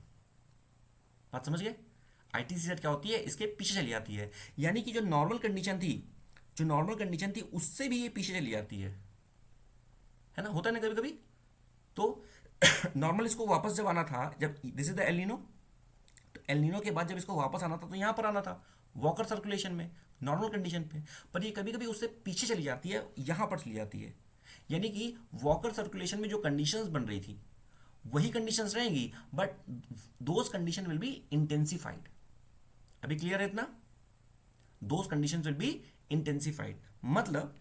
बात समझ गए? आई टी सी क्या होती है? इसके पीछे चली जाती है, यानी कि जो नॉर्मल कंडीशन थी, जो नॉर्मल कंडीशन थी उससे भी ये पीछे चली जाती है ना? होता है ना कभी कभी। तो नॉर्मल इसको वापस जब आना था, जब this is the El Nino, तो एल नीनो के बाद जब इसको वापस आना था तो यहाँ पर आना था वॉकर सर्कुलेशन में, नॉर्मल कंडीशन पे। पर ये कभी कभी उससे पीछे चली जाती है, यहाँ पर चली जाती है, यानी कि वॉकर सर्कुलेशन में जो कंडीशंस बन रही थी वही कंडीशंस रहेंगी, but those condition will be intensified. अभी क्लियर है इतना? Those conditions will be intensified, मतलब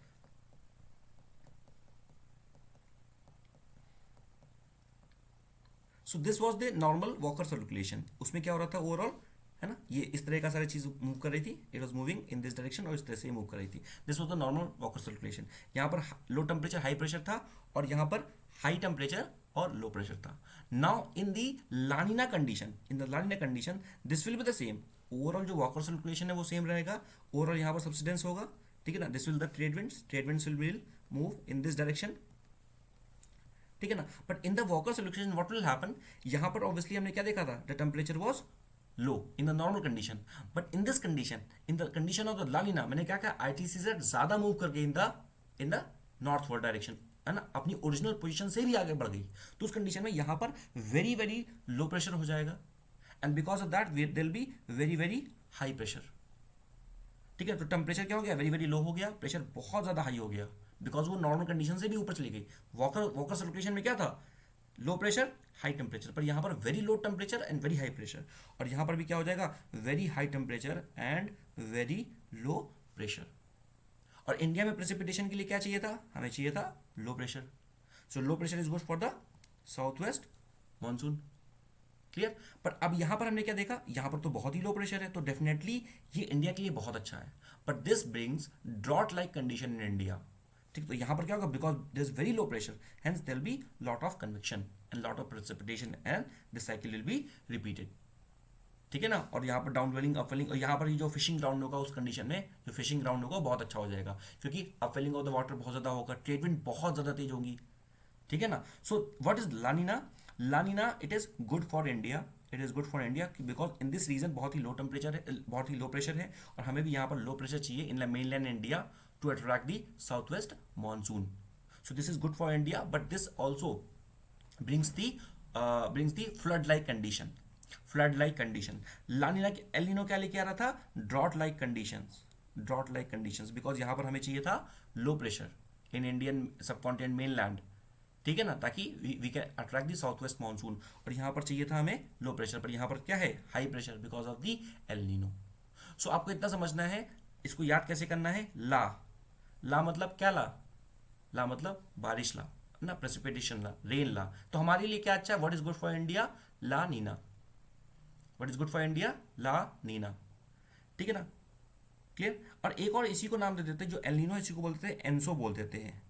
so this was the normal Walker circulation. उसमें क्या हो रहा था ओवरऑल, है ना, ये इस तरह का सारी चीज मूव कर रही थी, it was moving in this direction और इस तरह से मूव कर रही थी। This was the normal Walker circulation. यहाँ पर लो टेम्परेचर हाई प्रेशर था और यहाँ पर हाई टेम्परेचर और लो प्रेशर था। Now in the लानिना condition, in the लानिना condition this will be the same. Overall जो वॉकर सर्कुलेशन है वो सेम रहेगा, ओवरऑल यहाँ पर सब्सिडेंस होगा, ठीक है ना। This will the trade winds will move in this direction, ठीक है ना। But in the Walker solution what will happen, यहाँ पर ऑब्वियसली हमने क्या देखा था, the temperature was low in the normal condition, but in this condition, in the condition of the La Nina, मैंने क्या कहा, आईटीसीजेड ज्यादा मूव करके इन द नॉर्थवर्ड डायरेक्शन, है ना, अपनी ओरिजिनल पोजीशन से भी आगे बढ़ गई। तो उस कंडीशन में यहाँ पर वेरी वेरी लो प्रेशर हो जाएगा, and because of that there will be very very high pressure, ठीक है। तो टेम्परेचर क्या हो गया, वेरी वेरी लो हो गया, प्रेशर बहुत ज़्यादा हाई हो गया, बिकॉज वो नॉर्मल कंडीशन से भी ऊपर चली गई। वॉकर वॉकर सर्कुलेशन में क्या था, लो प्रेशर हाई टेम्परेचर, पर यहाँ पर very low temperature and very high pressure, और यहाँ पर भी क्या हो जाएगा, very high temperature and very low pressure. और इंडिया में प्रेसिपिटेशन के लिए क्या चाहिए था, हमें चाहिए था low pressure. So low pressure is good for the south west monsoon. Clear? पर अब यहां पर हमने क्या देखा, यहां पर तो बहुत ही लो प्रेशर है, तो डेफिनेटली ये इंडिया के लिए बहुत अच्छा है, but this brings drought like condition in India. ठीक, तो यहां पर क्या होगा, because there is very low pressure, hence there be lot of convection and lot of precipitation and this cycle will be repeated, ठीक है ना। और यहाँ पर डाउन वेलिंग अप वेलिंग, और यहाँ पर जो फिशिंग ग्राउंड होगा उस कंडीशन में जो फिशिंग ग्राउंड होगा बहुत अच्छा हो जाएगा, क्योंकि upwelling of the water बहुत ज़्यादा होगा, ट्रेड विंड बहुत ज़्यादा तेज होगी, ठीक है ना। So what is La Nina, La Nina it is good for India, it is good for India, because in this region बहुत ही लो टेम्परेचर है, बहुत ही लो प्रेशर है, और हमें भी यहाँ पर लो प्रेशर चाहिए in mainland India to attract the south west monsoon. So this is good for India, but this also brings the flood like condition, flood like condition। La Nina El Nino क्या लेके आ रहा था, drought like conditions, drought like conditions, because यहाँ पर हमें चाहिए था low pressure in Indian subcontinent mainland, ठीक है ना, ताकि we can attract the south west monsoon. और यहाँ पर चाहिए था हमें लो प्रेशर, पर यहाँ पर क्या है, high pressure, because of the El Nino. So आपको इतना समझना है, इसको याद कैसे करना है, ला, ला मतलब क्या, ला, ला मतलब बारिश ला ना, प्रेसिपिटेशन ला, रेन ला। तो हमारे लिए क्या अच्छा है, what is good for India, La Nina, what is good for India, La Nina, ठीक है ना। क्लियर? और एक और इसी को नाम दे देते हैं, जो एल नीनो, इसी को बोलते हैं एनसो बोल देते हैं,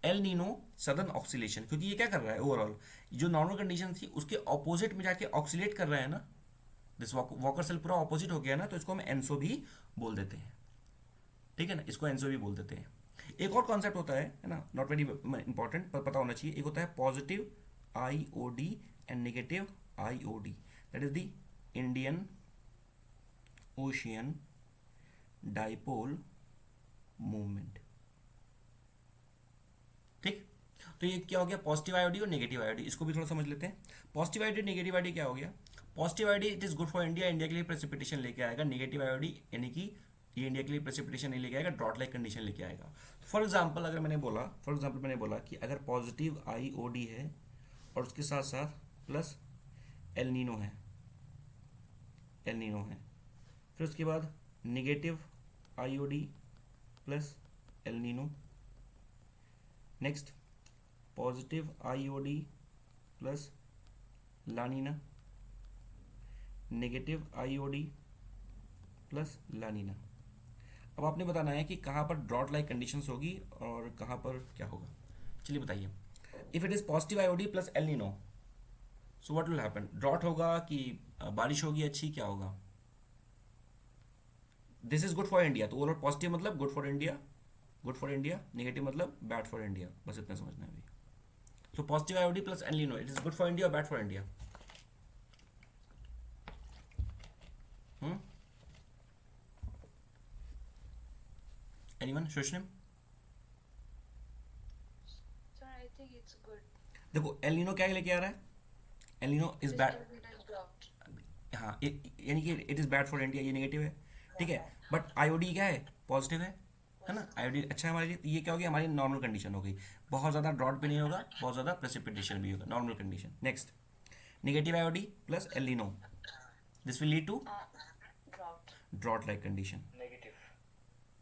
एल नीनो सदर्न ऑक्सीलेशन, क्योंकि ये क्या कर रहा है, ओवरऑल जो नॉर्मल कंडीशन थी उसके ऑपोजिट में जाके ऑक्सीलेट कर रहा है ना, दिस वॉकर सेल पूरा ऑपोजिट हो गया ना, तो इसको हम एनसो भी बोल देते हैं, ठीक है ना, इसको एनसो भी बोल देते हैं। एक और कॉन्सेप्ट होता है ना, नॉट वेरी इंपॉर्टेंट पर पता होना चाहिए, एक होता है positive IOD and negative IOD, that is the Indian ocean dipole movement, ठीक। तो ये क्या हो गया, पॉजिटिव आईओडी और नेगेटिव आईओडी, इसको भी थोड़ा समझ लेते हैं। पॉजिटिव आईओडी नेगेटिव आईओडी क्या हो गया, positive IOD it is good for India, India के लिए प्रेसिपिटेशन लेके आएगा, नेगेटिव आईओडी यानी कि ये इंडिया के लिए प्रेसिपिटेशन नहीं लेके आएगा, ड्रॉट लाइक कंडीशन लेके आएगा। फॉर एग्जाम्पल मैंने बोला कि अगर पॉजिटिव आईओडी है और उसके साथ साथ प्लस एल नीनो है, फिर उसके बाद negative IOD plus El Nino, next positive IOD plus लानीना, negative IOD plus लानीना। अब आपने बताना है कि कहाँ पर ड्रॉट लाइक कंडीशंस होगी और कहाँ पर क्या होगा। चलिए बताइए। If it is positive IOD plus El Nino, so what will happen? Drought होगा कि बारिश होगी अच्छी, क्या होगा? This is good for India, तो ओवरऑल पॉजिटिव मतलब गुड फॉर इंडिया, नेगेटिव मतलब बैड फॉर इंडिया, बस इतना समझना है अभी। So positive IOD plus El Nino, it is good for India or bad for India? Anyone? Sushnim? Sir, I think it's good. देखो एल नीनो क्या लेके आ रहा है? El Nino is bad, It is drought. हाँ, यानी कि it is bad for India, ये नेगेटिव है, ठीक है। बट आईओडी क्या है? पॉजिटिव है ना, आईओडी अच्छा है हमारे लिए। तो ये क्या हो गया? हमारी नॉर्मल कंडीशन हो गई, बहुत ज़्यादा ड्रॉट भी नहीं होगा, बहुत ज़्यादा प्रेसिपिटेशन भी होगा, normal condition. Next, negative IOD plus El Nino, this will lead to Drought. Drought like condition, negative.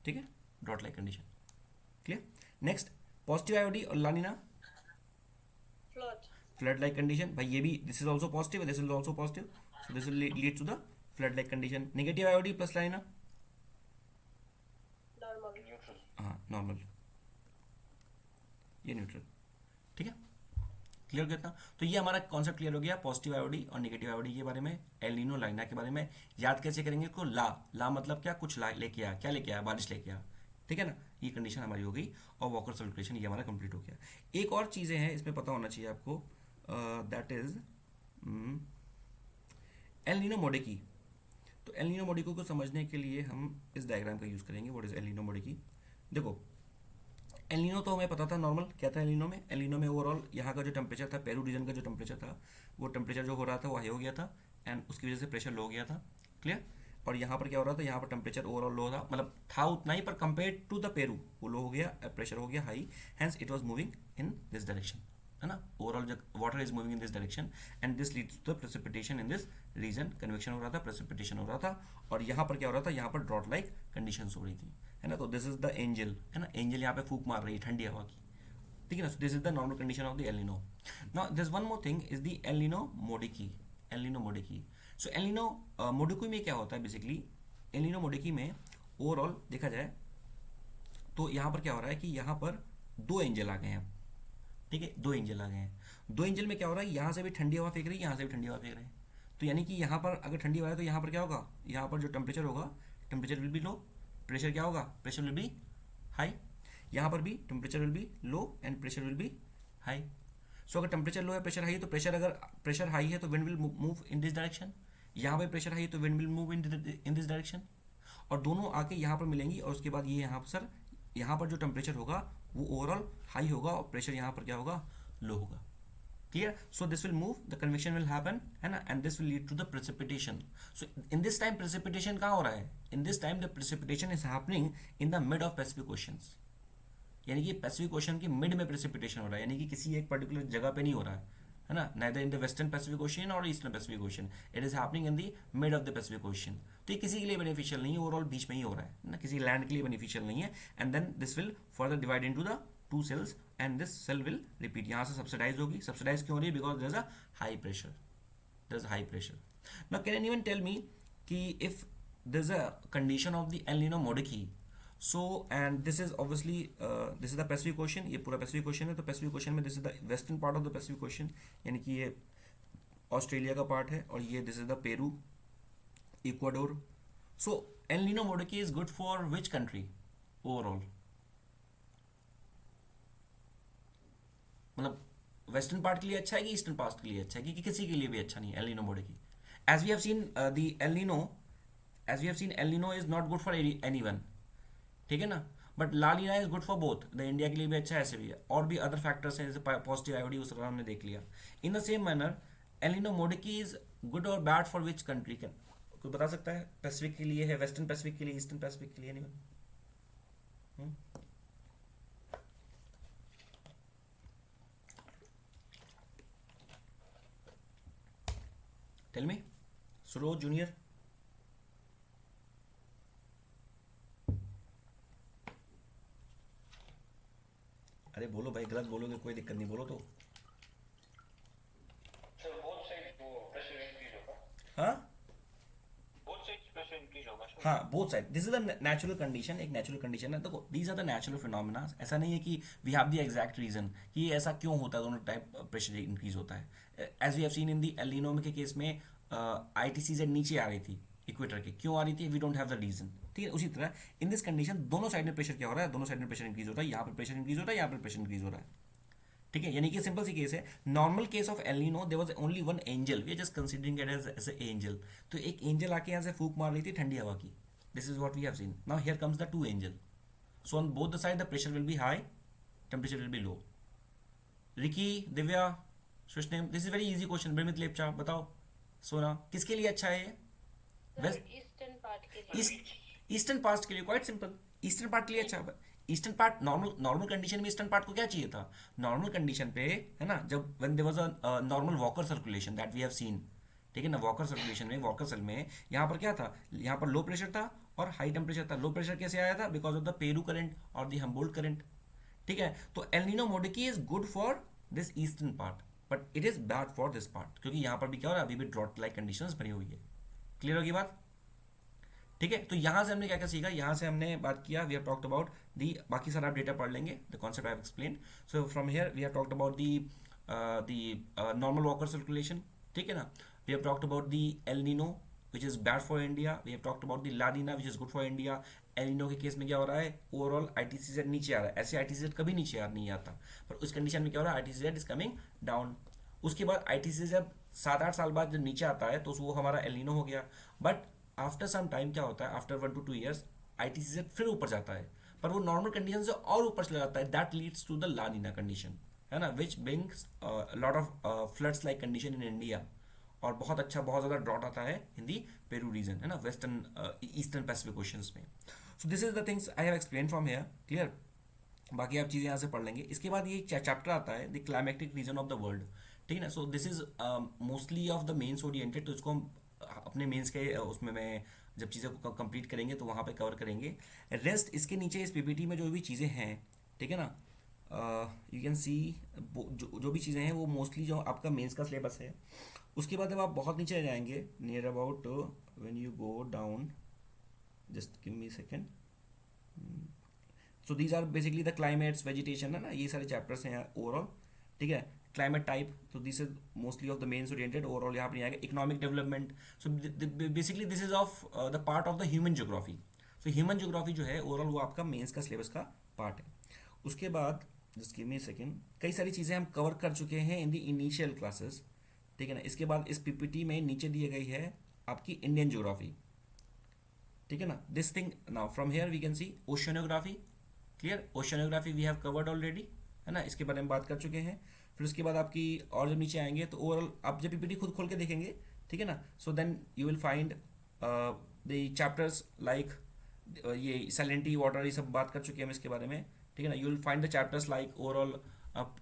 ठीक है, drought like condition, clear. Next, positive IOD और La Nina, Flood. Flood like condition. भाई ये भी, this is also positive, this is also positive, so this will lead to the flood like condition. Negative IOD plus La Nina, Normal. Neutral. हाँ नॉर्मल, ये न्यूट्रल, ठीक है। क्लियर हो गया था? तो ये हमारा कॉन्सेप्ट क्लियर हो गया पॉजिटिव आईओडी और नेगेटिव आईओडी के बारे में, एल नीनो लाइना के बारे में। याद कैसे करेंगे को? ला मतलब क्या? कुछ ला लेके आया, क्या लेके आया? बारिश लेके आया, ठीक है ना। ये कंडीशन हमारी हो गई और वॉकर सर्कुलेशन ये हमारा कंप्लीट हो गया। एक और चीज़ें हैं इसमें पता होना चाहिए आपको, दैट इज एल नीनो मोडिकी। तो एल नीनो मोडिको को समझने के लिए हम इस डायग्राम का यूज़ करेंगे। What is El Nino Modoki? देखो एल नीनो तो हमें पता था नॉर्मल, क्या था एल नीनो में? एल नीनो में ओवरऑल यहाँ का जो टेम्परेचर था, पेरू रीजन का जो टेम्परेचर था, वो टेम्परेचर जो हो रहा था वो हाई हो गया था एंड उसकी वजह से प्रेशर लो हो गया था, क्लियर। और यहाँ पर क्या हो रहा था? यहाँ पर टेम्परेचर ओवरऑल लो था, मतलब था उतना ही, पर कंपेयर टू द पेरू वो लो हो गया, प्रेशर हो गया high, hence it was moving in this direction, है ना। ओवरऑल जो water is moving in this direction and this leads to the precipitation in this region. Convection हो रहा था, प्रेसिपिटेशन हो रहा था, और यहाँ पर क्या हो रहा था? यहाँ पर ड्रॉट लाइक कंडीशंस हो रही थी, है ना। तो दिस इज द एंजल, है ना, एंजल यहाँ पे फूक मार रही है ठंडी हवा की, ठीक है ना। This is the normal condition of the El Nino. Now this one more thing is the El Nino Modoki. El Nino Modoki, so El Nino Modoki में क्या होता है बेसिकली? एल नीनो मोडिकी में ओवरऑल देखा जाए तो यहाँ पर क्या हो रहा है कि यहाँ पर दो एंजल आ गए हैं, ठीक है, दो एंजल आ गए हैं। दो एंजल में क्या हो रहा है? यहाँ से भी ठंडी हवा फेंक रही है, यहाँ से भी ठंडी हवा फेंक रहे हैं। तो यानी कि यहाँ पर अगर ठंडी हवा है तो यहाँ पर क्या होगा? यहाँ पर जो टेम्परेचर होगा, temperature will be low, pressure क्या होगा? Pressure will be high. यहाँ पर भी temperature will be low and pressure will be high. So अगर टेम्परेचर लो है, प्रेशर हाई है, तो अगर प्रेशर हाई है तो wind will move in this direction. यहाँ पर प्रेशर हाई है तो wind will move in this direction, और दोनों आके यहाँ पर मिलेंगी, और उसके बाद ये यहाँ पर जो टेम्परेचर होगा वो ओवरऑल हाई होगा और प्रेशर यहाँ पर क्या होगा? लो होगा, clear. So this will move, the convection will happen, है ना, and this will lead to the precipitation. So in this time precipitation कहाँ हो रहा है? In this time the precipitation is happening in the mid of Pacific oceans, यानी कि पैसिफिक ओशन की मिड में प्रेसिपिटेशन हो रहा है, यानी कि किसी एक पर्टिकुलर जगह पे नहीं हो रहा है ना, neither in the western Pacific ocean or eastern Pacific ocean, it is happening in the mid of the Pacific ocean. तो ये किसी के लिए बेनिफिशियल नहीं है, ओवरऑल बीच में ही हो रहा है ना, किसी लैंड के लिए बेनिफिशियल नहीं है। And then this will further divide into the two cells and this cell will repeat. यहाँ से सब्सिडाइज होगी, सब्सिडाइज क्यों हो रही है? Because there is a high pressure, there is high pressure. Now can anyone tell me कि if there is a condition of the El Nino Modoki, so and this is obviously this is the Pacific Ocean, ये पूरा पैसिफिक ओशन है, तो पैसिफिक ओशन में this is the western part of the Pacific Ocean, यानी कि ये ऑस्ट्रेलिया का पार्ट है, और ये this is the Peru, Ecuador. So El Nino Modoki is good for which country overall? मतलब वेस्टर्न पार्ट के लिए अच्छा है कि ईस्टर्न पार्ट के लिए अच्छा है, कि किसी के लिए भी अच्छा नहीं है El Nino Modoki? As we have seen the El Nino, as we have seen El Nino is not good for anyone, ठीक है ना, but La Nina is good for both, the India के लिए भी अच्छा है, ऐसे भी है, और भी अदर फैक्टर्स हैं जैसे पॉजिटिव आईओडी, उस तरह हमने देख लिया। In the same manner El Nino Modoki is good और bad for which country? Can कोई बता सकता है? पैसिफिक के लिए है, वेस्टर्न पैसिफिक के लिए, ईस्टर्न पैसिफिक के लिए नहीं? Tell me, Suro junior. अरे बोलो भाई, गलत बोलोगे कोई दिक्कत नहीं, बोलो तो। सर बोथ साइड वो प्रेशर इंक्रीज होगा, हाँ बोथ साइड प्रेशर इंक्रीज होगा सर। हाँ, both side, this is the natural condition, एक नेचुरल कंडीशन है। देखो, these are the natural phenomena. ऐसा नहीं है कि we have the exact reason कि ये ऐसा क्यों होता है, दोनों टाइप प्रेशर इंक्रीज होता है। As we have seen in the El Nino के केस में आईटीसीजेड नीचे आ रही थी इक्वेटर के, क्यों आ रही थी? We don't have the reason. ठीक है, उसी तरह इन दिस कंडीशन दोनों साइड में प्रेशर क्या हो रहा है? दोनों साइड में प्रेशर इंक्रीज हो रहा है। यहाँ पर प्रेशर इंक्रीज हो रहा है, यहाँ पर प्रेशर इंक्रीज हो रहा है। ठीक है, यानी कि सिंपल सी केस है। Normal case of El Nino, there was only one angel, we are just considering it as a angel. तो एक एंजल आके यहाँ से फूक मार रही थी ठंडी हवा की। This is what we have seen. Now here comes the two angel, so on both the side the pressure will be high, temperature will be low. Ricky, Divya, Sushnem, this is very easy question. Brahmit Lepcha, बताओ। सोना, किसके लिए अच्छा है ये? वेस्ट, ईस्टर्न पार्ट के लिए। ईस्टर्न पार्ट के लिए क्वाइट सिंपल, ईस्टर्न पार्ट के लिए अच्छा है। ईस्टर्न पार्ट, नॉर्मल कंडीशन में ईस्टर्न पार्ट को क्या चाहिए था? नॉर्मल कंडीशन पे, है ना, जब when there was a normal Walker circulation that we have seen, ठीक है ना, वॉकर सर्कुलेशन में, वॉकर सेल में यहाँ पर क्या था? यहाँ पर लो प्रेशर था और हाई टेम्परेचर था। लो प्रेशर कैसे आया था? Because of the Peru current और द हम्बोल्ट करंट। ठीक है, तो El Nino Modoki is good for this eastern part, but it is bad for this part, क्योंकि यहाँ पर भी क्या हो रहा है? अभी भी ड्रॉट लाइक कंडीशंस बनी हुई है। क्लियर होगी बात? ठीक है, तो यहाँ से हमने क्या क्या सीखा? यहाँ से हमने बात किया, we have talked about the, बाकी सारा आप डेटा पढ़ लेंगे, the concept I have explain. So from here we have talked about the normal Walker circulation, ठीक है ना। We have talked about the El Nino which is bad for India, we have talked about the La Nina which is good for India. El Nino के केस में क्या हो रहा है? ओवरऑल आईटीसीजेड नीचे आ रहा है। ऐसे आईटीसीजेड कभी नीचे नहीं आता, पर उस कंडीशन में क्या हो रहा है? ITCZ is coming down. उसके बाद आईटीसीजेड जब 7-8 साल बाद जब नीचे आता है तो वो हमारा एल नीनो हो गया। बट आफ्टर सम टाइम क्या होता है? आफ्टर 1 to 2 years आईटीसीजेड फिर ऊपर जाता है, पर वो नॉर्मल कंडीशन से और ऊपर चला जाता है। That leads to the La Nina condition, है ना, which brings lot of floods like condition in India, और बहुत अच्छा, बहुत ज़्यादा ड्रॉट आता है इन दी पेरू रीजन, है ना, वेस्टर्न ईस्टर्न पैसिफिक ओशंस में। सो this is the things I have explain from here. Clear? बाकी आप चीज़ें यहाँ से पढ़ लेंगे। इसके बाद ये चैप्टर आता है the climatic region of the world, ठीक है ना। So this is mostly of the mains oriented, तो इसको हम अपने मेंस के उसमें मैं जब चीज़ें को कंप्लीट करेंगे तो वहाँ पे कवर करेंगे। रेस्ट इसके नीचे इस पीपीटी में जो भी चीज़ें हैं, ठीक है ना, यू कैन सी, जो भी चीज़ें हैं वो मोस्टली जो आपका मेंस का सिलेबस है। उसके बाद जब आप बहुत नीचे जाएंगे, near about when you go down, just give me second. So these are basically the climates, vegetation, है ना, ये सारे चैप्टर्स हैं ओवरऑल। ठीक है, क्लाइमेट टाइप, तो this is mostly of the mains oriented. Overall यहाँ पर नहीं आएगा। Economic development, so basically this is of the part of the human geography. So human geography जो है ओवरऑल वो आपका मेंस का सिलेबस का पार्ट है। उसके बाद just give me a second, कई सारी चीज़ें हम कवर कर चुके हैं इन द इनिशियल क्लासेस, ठीक है ना। इसके बाद इस पीपीटी में नीचे दिए गई है आपकी इंडियन ज्योग्राफी, ठीक है ना। This thing now from here we can see oceanography. Clear? Oceanography we have covered already, है ना, इसके बारे में बात कर चुके हैं। फिर उसके बाद आपकी और जब नीचे आएंगे तो ओवरऑल आप जब पीपीटी खुद खोल के देखेंगे, ठीक है ना, so then you will find the chapters like ये सैलेंटी वाटर, ये सब बात कर चुके हैं हम इसके बारे में, ठीक है ना। You will find the chapters like overall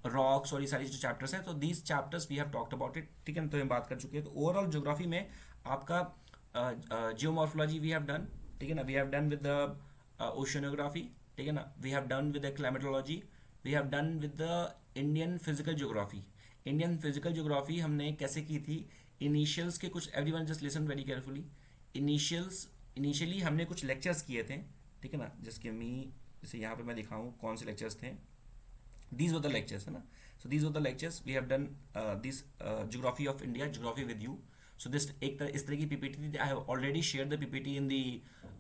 rocks और ये सारी जो चैप्टर्स हैं, तो these chapters we have talked about it, ठीक है ना, तो हम बात कर चुके हैं। तो ओवरऑल ज्योग्राफी में आपका जियोमॉर्फोलॉजी वी हैव डन, ठीक है ना, we have done with the oceanography, ठीक है ना, we have done with the climatology, we have done with the Indian physical geography. Indian physical geography हमने कैसे की थी? इनिशियल्स के कुछ, everyone just listen very carefully, initially हमने कुछ लेक्चर्स किए थे, ठीक है ना, जिसके मी जैसे यहाँ पे मैं दिखाऊँ कौन से लेक्चर्स थे। दीज वर द लेक्चर्स, है ना। So these were the lectures we have done this geography of India, geography with you. So this इस तरह की पीपीटी थी। I have already share the PPT in the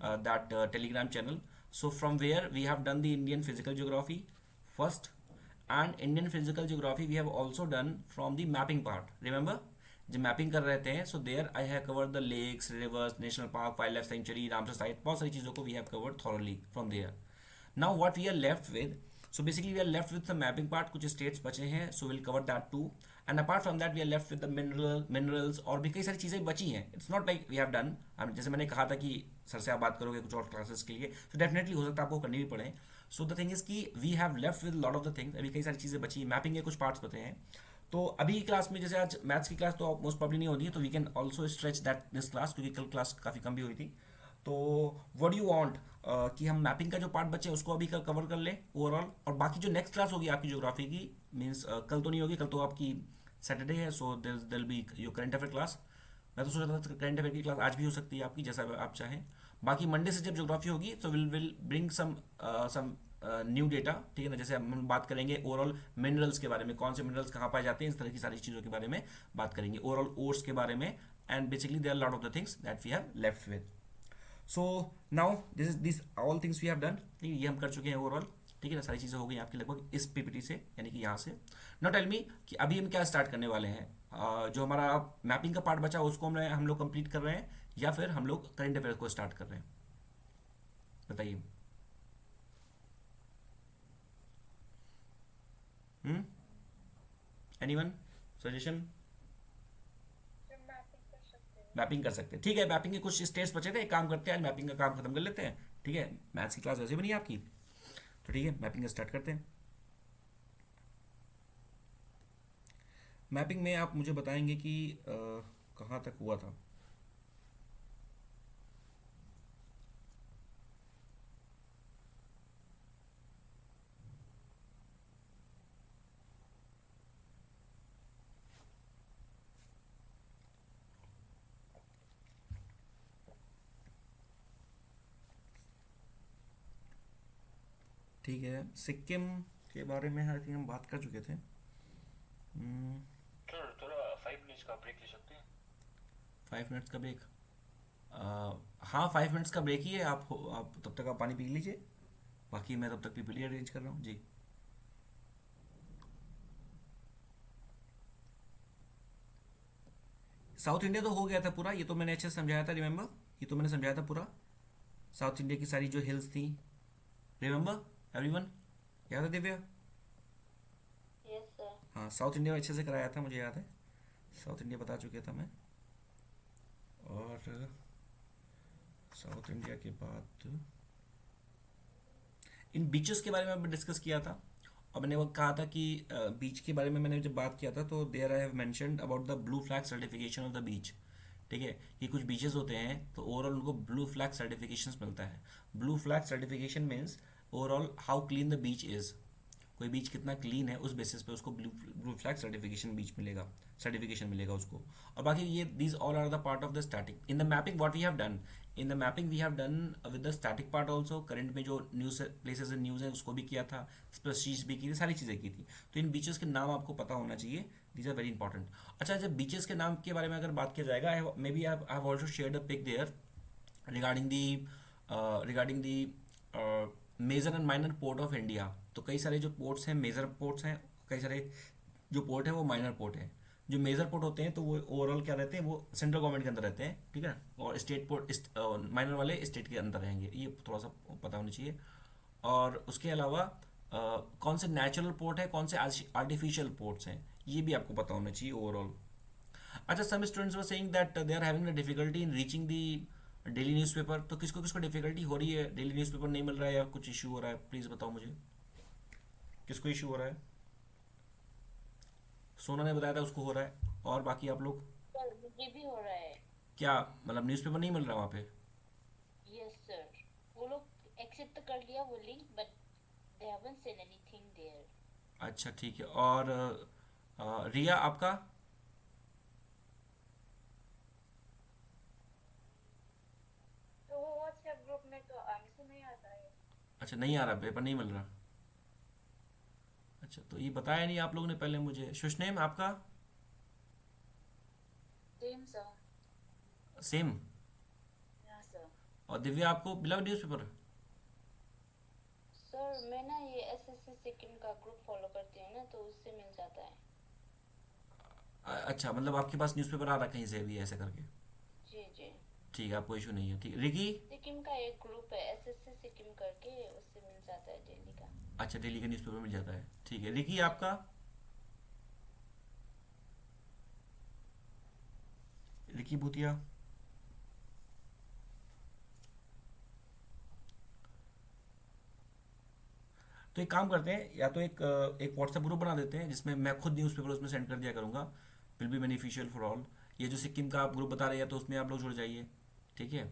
that Telegram channel. So from where we have done the Indian physical geography first, and Indian physical geography we have also done from the mapping part. Remember, जब मैपिंग कर रहे थे, so there I have covered the lakes, rivers, national park, wildlife sanctuary, Ramsar site, बहुत सारी चीज़ों को we have covered thoroughly from there. Now what we are left with, so basically we are left with some mapping part, कुछ स्टेट्स बचे हैं, so will cover that too. And apart from that we are left with the minerals, और भी कई सारी चीज़ें बची हैं। It's not like we have done, जैसे मैंने कहा था कि सर से आप बात करोगे कुछ और क्लासेस के लिए, तो डेफिनेटली हो सकता है आपको करनी भी पड़े। सो द थिंग इज कि we have left with lot of the things, अभी कई सारी चीज़ें बची, मैपिंग के कुछ पार्ट्स बचे हैं। तो अभी की क्लास में, जैसे आज मैथ्स की क्लास तो मोस्ट प्रॉब्ली नहीं होती है, तो we can also stretch that this class, क्योंकि कल क्लास काफ़ी कम भी हुई थी। तो व्हाट डू यू वांट कि हम मैपिंग का जो पार्ट बचे उसको अभी कवर कर लें ओवरऑल, और बाकी जो नेक्स्ट क्लास होगी आपकी ज्योग्राफी की, मीन्स कल तो नहीं होगी, कल तो आपकी सैटरडे है, सो दिल be your current affair class. मैं तो सोच रहा था करंट अफेयर की क्लास आज भी हो सकती है आपकी, जैसा आप चाहें। बाकी मंडे से जब ज्योग्राफी होगी तो will bring some new data, ठीक है ना। जैसे हम बात करेंगे ओवरऑल मिनरल्स के बारे में, कौन से मिनरल्स कहाँ पाए जाते हैं, इस तरह की सारी चीज़ों के बारे में बात करेंगे, ओवरऑल ओर्स के बारे में। And basically there are lot of the things that we have left with. So now this all things we have done, ठीक है, ये हम कर चुके हैं ओवरऑल, ठीक है ना। सारी चीज़ें हो गई आपकी लगभग इस पीपीटी से, यानी कि यहाँ से। नाउ टेल मी कि अभी हम क्या स्टार्ट करने वाले हैं। जो हमारा मैपिंग का पार्ट बचा उसको हम लोग कंप्लीट कर रहे हैं, या फिर हम लोग करंट अफेयर को स्टार्ट कर रहे हैं, बताइए। Anyone suggestion? मैपिंग कर सकते हैं। मैपिंग कर सकते हैं, ठीक है। मैपिंग के कुछ स्टेट्स बचे थे, एक काम करते हैं आज मैपिंग का काम खत्म कर लेते हैं, ठीक है। मैथ्स की क्लास वैसे भी नहीं है आपकी, तो ठीक है मैपिंग स्टार्ट करते हैं। मैपिंग में आप मुझे बताएंगे कि कहाँ तक हुआ था। ठीक है, सिक्किम के बारे में आई थिंक हम बात कर चुके थे। सर थोड़ा 5 मिनट्स का ब्रेक ले सकते हैं? 5 मिनट्स का ब्रेक? हाँ 5 मिनट्स का ब्रेक ही है। आप तब तक आप पानी पी लीजिए, बाकी मैं तब तक पीपीटी अरेंज कर रहा हूँ जी। साउथ इंडिया तो हो गया था पूरा, ये तो मैंने अच्छे से समझाया था, रिमेंबर, ये तो मैंने समझाया था पूरा। साउथ इंडिया की सारी जो हिल्स थी, रिमेंबर एवरीवन, याद है दिव्या? Yes sir. हाँ साउथ इंडिया में अच्छे से कराया था, मुझे याद है, साउथ इंडिया बता चुके था मैं। और साउथ इंडिया के बाद इन बीचेस के बारे में मैंने डिस्कस किया था, और मैंने वो कहा था कि बीच के बारे में मैंने जब बात किया था तो there I have mentioned about the blue flag certification of the beach, ठीक है। ये कुछ बीचेस होते हैं तो ओवरऑल उनको ब्लू फ्लैग सर्टिफिकेशन मिलता है। Blue flag certification means overall how clean the beach is, कोई बीच कितना क्लीन है उस बेसिस पे उसको ब्लू फ्लैग सर्टिफिकेशन मिलेगा उसको। और बाकी ये these all are the part of the static in the mapping what we have done. In the mapping we have done with the static part also, current में जो न्यूज़ प्लेसेस इन न्यूज़ है उसको भी किया था, स्पेशीज भी की थी, सारी चीज़ें की थी। तो इन बीचेस के नाम आपको पता होना चाहिए, दीज आर वेरी इंपॉर्टेंट। अच्छा, जब बीचेस के नाम के बारे में अगर बात किया जाएगा, may be I have also shared a pic there regarding the major and minor port of India. तो कई सारे जो पोर्ट्स हैं मेजर पोर्ट्स हैं, कई सारे जो पोर्ट हैं वो माइनर पोर्ट हैं। जो मेजर पोर्ट होते हैं तो वो ओवरऑल क्या रहते हैं, वो सेंट्रल गवर्नमेंट के अंदर रहते हैं, ठीक है। और स्टेट पोर्ट माइनर वाले स्टेट के अंदर रहेंगे, ये थोड़ा सा पता होना चाहिए। और उसके अलावा कौन से नेचुरल पोर्ट है, कौन से आर्टिफिशियल पोर्ट्स हैं, ये भी आपको पता होना चाहिए ओवरऑल। अच्छा, some students were saying that they are having the difficulty in reaching the daily newspaper. तो किसको किसको डिफिकल्टी हो रही है, डेली न्यूज़पेपर नहीं मिल रहा है या कुछ इशू हो रहा है, प्लीज़ बताओ मुझे, किसको इशू हो रहा है? सोना ने बताया था उसको हो रहा है, और बाकी आप लोग? सर मुझे भी हो रहा है। क्या मतलब न्यूज़पेपर नहीं मिल रहा वहाँ पे? यस सर, वो लोग एक्सेप्ट तो कर लिया वो link, but they haven't said anything there. अच्छा ठीक है। और रिया आपका? तो वो व्हाट्सएप ग्रुप में तो आंसर नहीं आता है। अच्छा नहीं आ रहा, पेपर नहीं मिल रहा। अच्छा, तो ये बताया नहीं आप लोगों ने पहले मुझे। शुष्नेम आपका? Same sir. सेम। हाँ सर। और दिव्या आपको मिला न्यूज़पेपर? सर मैं ना ये एसएससी सिक्किम का ग्रुप फॉलो करती हूँ ना, तो उससे मिल जाता है। अच्छा, मतलब आपके पास न्यूज़पेपर आ रहा कहीं से भी ऐसे करके? जी जी। ठीक है, आपको इशू नहीं है, ठीक। रिकी? सिक्किम का एक ग्रुप है एसएससी सिक्किम करके, उससे मिल जाता है डेली का। अच्छा, डेली का न्यूज़पेपर मिल जाता है, ठीक है। रिकी आपका? रिकी भूतिया? तो एक काम करते हैं, या तो एक व्हाट्सएप ग्रुप बना देते हैं जिसमें मैं खुद न्यूज़पेपर उसमें सेंड कर दिया करूँगा। Will be beneficial for all. ये जो सिक्किम का आप ग्रुप बता रहे हैं तो उसमें आप लोग जुड़ जाइए, ठीक है।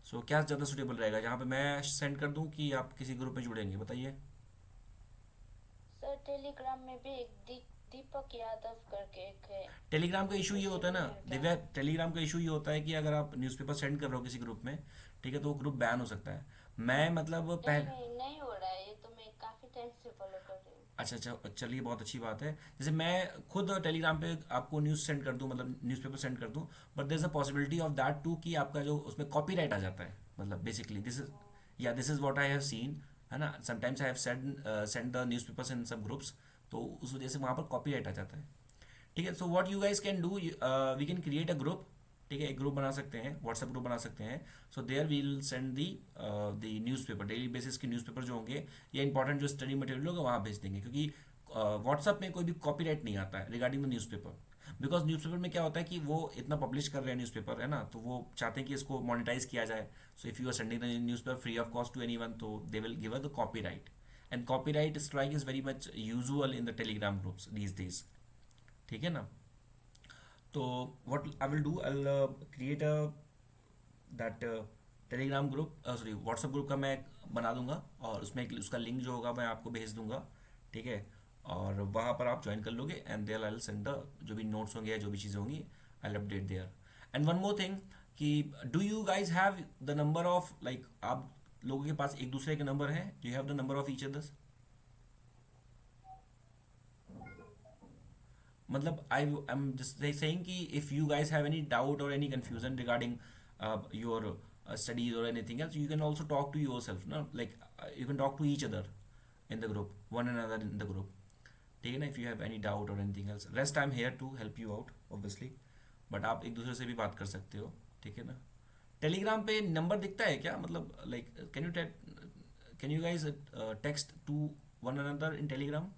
सो क्या ज़्यादा सुटेबल रहेगा, जहाँ पे मैं सेंड कर दूँ कि आप किसी ग्रुप में जुड़ेंगे, बताइए। सर टेलीग्राम में भी एक दीपक यादव करके एक है, टेलीग्राम का इशू ये उससे होता है भी ना मिलता दिव्या, है। टेलीग्राम का इशू ये होता है कि अगर आप न्यूज़पेपर सेंड कर रहे हो किसी ग्रुप में, ठीक है, तो वो ग्रुप बैन हो सकता है। मैं मतलब नहीं पहले, नहीं नहीं हो रहा है, ये तो मैं काफी टाइम से फॉलो कर रही हूँ। अच्छा अच्छा, चलिए बहुत अच्छी बात है। जैसे मैं खुद टेलीग्राम पे आपको न्यूज़ सेंड कर दूं, मतलब न्यूज़पेपर सेंड कर दूं, but there is a possibility of that too कि आपका जो उसमें कॉपीराइट आ जाता है, मतलब बेसिकली दिस इज, या this is what I have seen, है ना। Sometimes I have send the newspapers in सब ग्रुप्स, तो उस वजह से वहाँ पर कॉपीराइट आ जाता है, ठीक है। So what you guys can do, we can create a group, ठीक है, एक ग्रुप बना सकते हैं, व्हाट्सएप ग्रुप बना सकते हैं। So there we will send the newspaper, daily basis के न्यूज़पेपर जो होंगे या इंपॉर्टेंट जो स्टडी मटेरियल होगा वहाँ भेज देंगे, क्योंकि व्हाट्सएप में कोई भी कॉपीराइट नहीं आता है regarding the newspaper. Because newspaper में क्या होता है कि वो इतना पब्लिश कर रहे हैं न्यूज़पेपर, है ना, तो वो चाहते हैं कि इसको मोनेटाइज किया जाए। So if you are sending the newspaper free of cost to anyone, तो they will give a the copyright, and copyright strike is very much usual in the Telegram groups these days, ठीक है ना। तो what I will do, I will create a that Telegram group, sorry WhatsApp group का मैं बना दूंगा, और उसमें उसका लिंक जो होगा मैं आपको भेज दूंगा, ठीक है। और वहाँ पर आप ज्वाइन कर लोगे, and there I will send the जो भी नोट्स होंगे या जो भी चीज़ें होंगी, I will update there. And one more thing, कि do you guys have the number of, like आप लोगों के पास एक दूसरे के नंबर हैं, do you have the number of each others? मतलब आई एम जस्ट सेइंग कि if you guys have any doubt और any confusion regarding your studies or anything else, you can also talk to yourself, no, like you can talk to each other in the group, one another in the group, ठीक है ना। if you have any doubt or anything else, rest I'm here to help you out obviously, but आप एक दूसरे से भी बात कर सकते हो, ठीक है ना। टेलीग्राम पे नंबर दिखता है क्या, मतलब like can you guys text to one another in Telegram?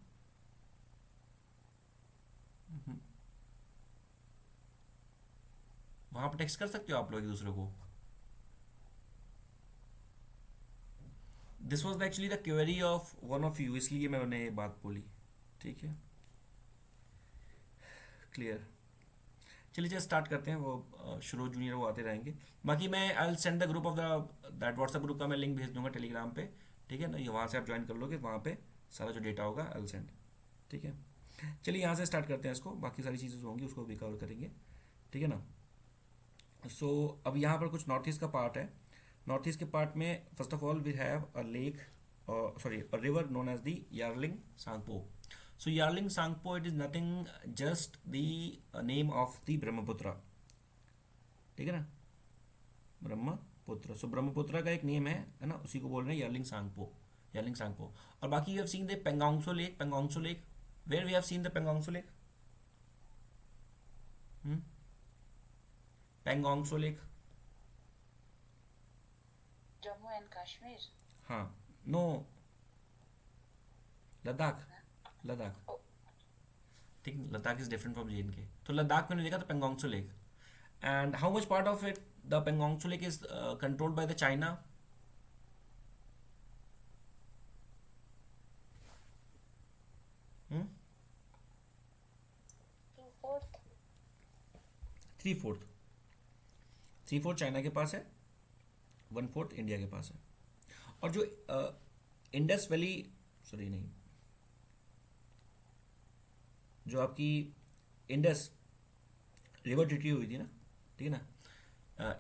वहाँ पर टेक्स्ट कर सकते हो आप लोग एक दूसरे को। This was actually the query of one of you, इसलिए मैंने ये बात बोली, ठीक है, क्लियर। चलिए चलिए स्टार्ट करते हैं, वो शुरू जूनियर वो आते रहेंगे। बाकी मैं आई will send the group of the that WhatsApp group का मैं लिंक भेज दूंगा टेलीग्राम पे, ठीक है ना। ये वहाँ से आप ज्वाइन कर लोगे, वहाँ पे सारा जो डेटा होगा आई विल सेंड, ठीक है। चलिए यहाँ से स्टार्ट करते हैं इसको, बाकी सारी चीज़ें जो होंगी उसको भी कवर करेंगे, ठीक है ना। सो अब यहाँ पर कुछ नॉर्थ ईस्ट का पार्ट है। नॉर्थ ईस्ट के पार्ट में first of all we have a lake, sorry a river known as the यार्लिंग Tsangpo. So यार्लिंग Tsangpo, it is nothing just the name of the Brahmaputra, ठीक है ना, ब्रह्मपुत्र। सो ब्रह्मपुत्र का एक नेम है ना, उसी को बोल रहे हैं यार्लिंग सांगपो, यार्लिंग सांगपो। और बाकी you have seen the Pangong Tso lake, Pangong Tso lake, where we have seen the Pangong Tso lake, Pangong Tso lake. Jammu and Kashmir. हाँ, नो, लद्दाख, लद्दाख, ठीक, Ladakh is different from JNK। तो लद्दाख मैंने देखा था Pangong Tso lake, and how much part of it the Pangong Tso lake is controlled by the China? Two fourth. Three fourth, three fourth China के पास है, वन फोर्थ इंडिया के पास है। और जो इंडस वैली, सॉरी नहीं, जो आपकी इंडस रिवर ट्रीटी हुई थी ना, ठीक है ना,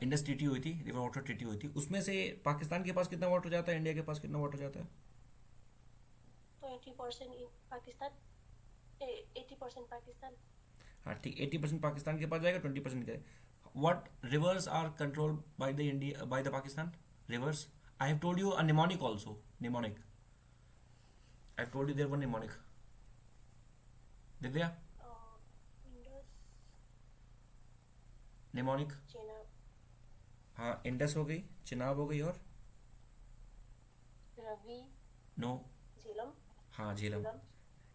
इंडस ट्रीटी हुई थी, रिवर वाटर ट्रीटी हुई थी, उसमें से पाकिस्तान के पास कितना वाटर जाता है, इंडिया के पास कितना वाटर जाता है? 20% in Pakistan, 80% Pakistan. हाँ ठीक, 80% पाकिस्तान के पास जाएगा, 20% का। What rivers are control by the India, by the Pakistan rivers? I have told you a mnemonic also, mnemonic, I have told you there one mnemonic, Divya, Indus, निमोनिक। Chenab, हाँ, इंडस हो गई, चिनाब हो गई, और रवि, नो, झेलम हाँ झेलम। झेलम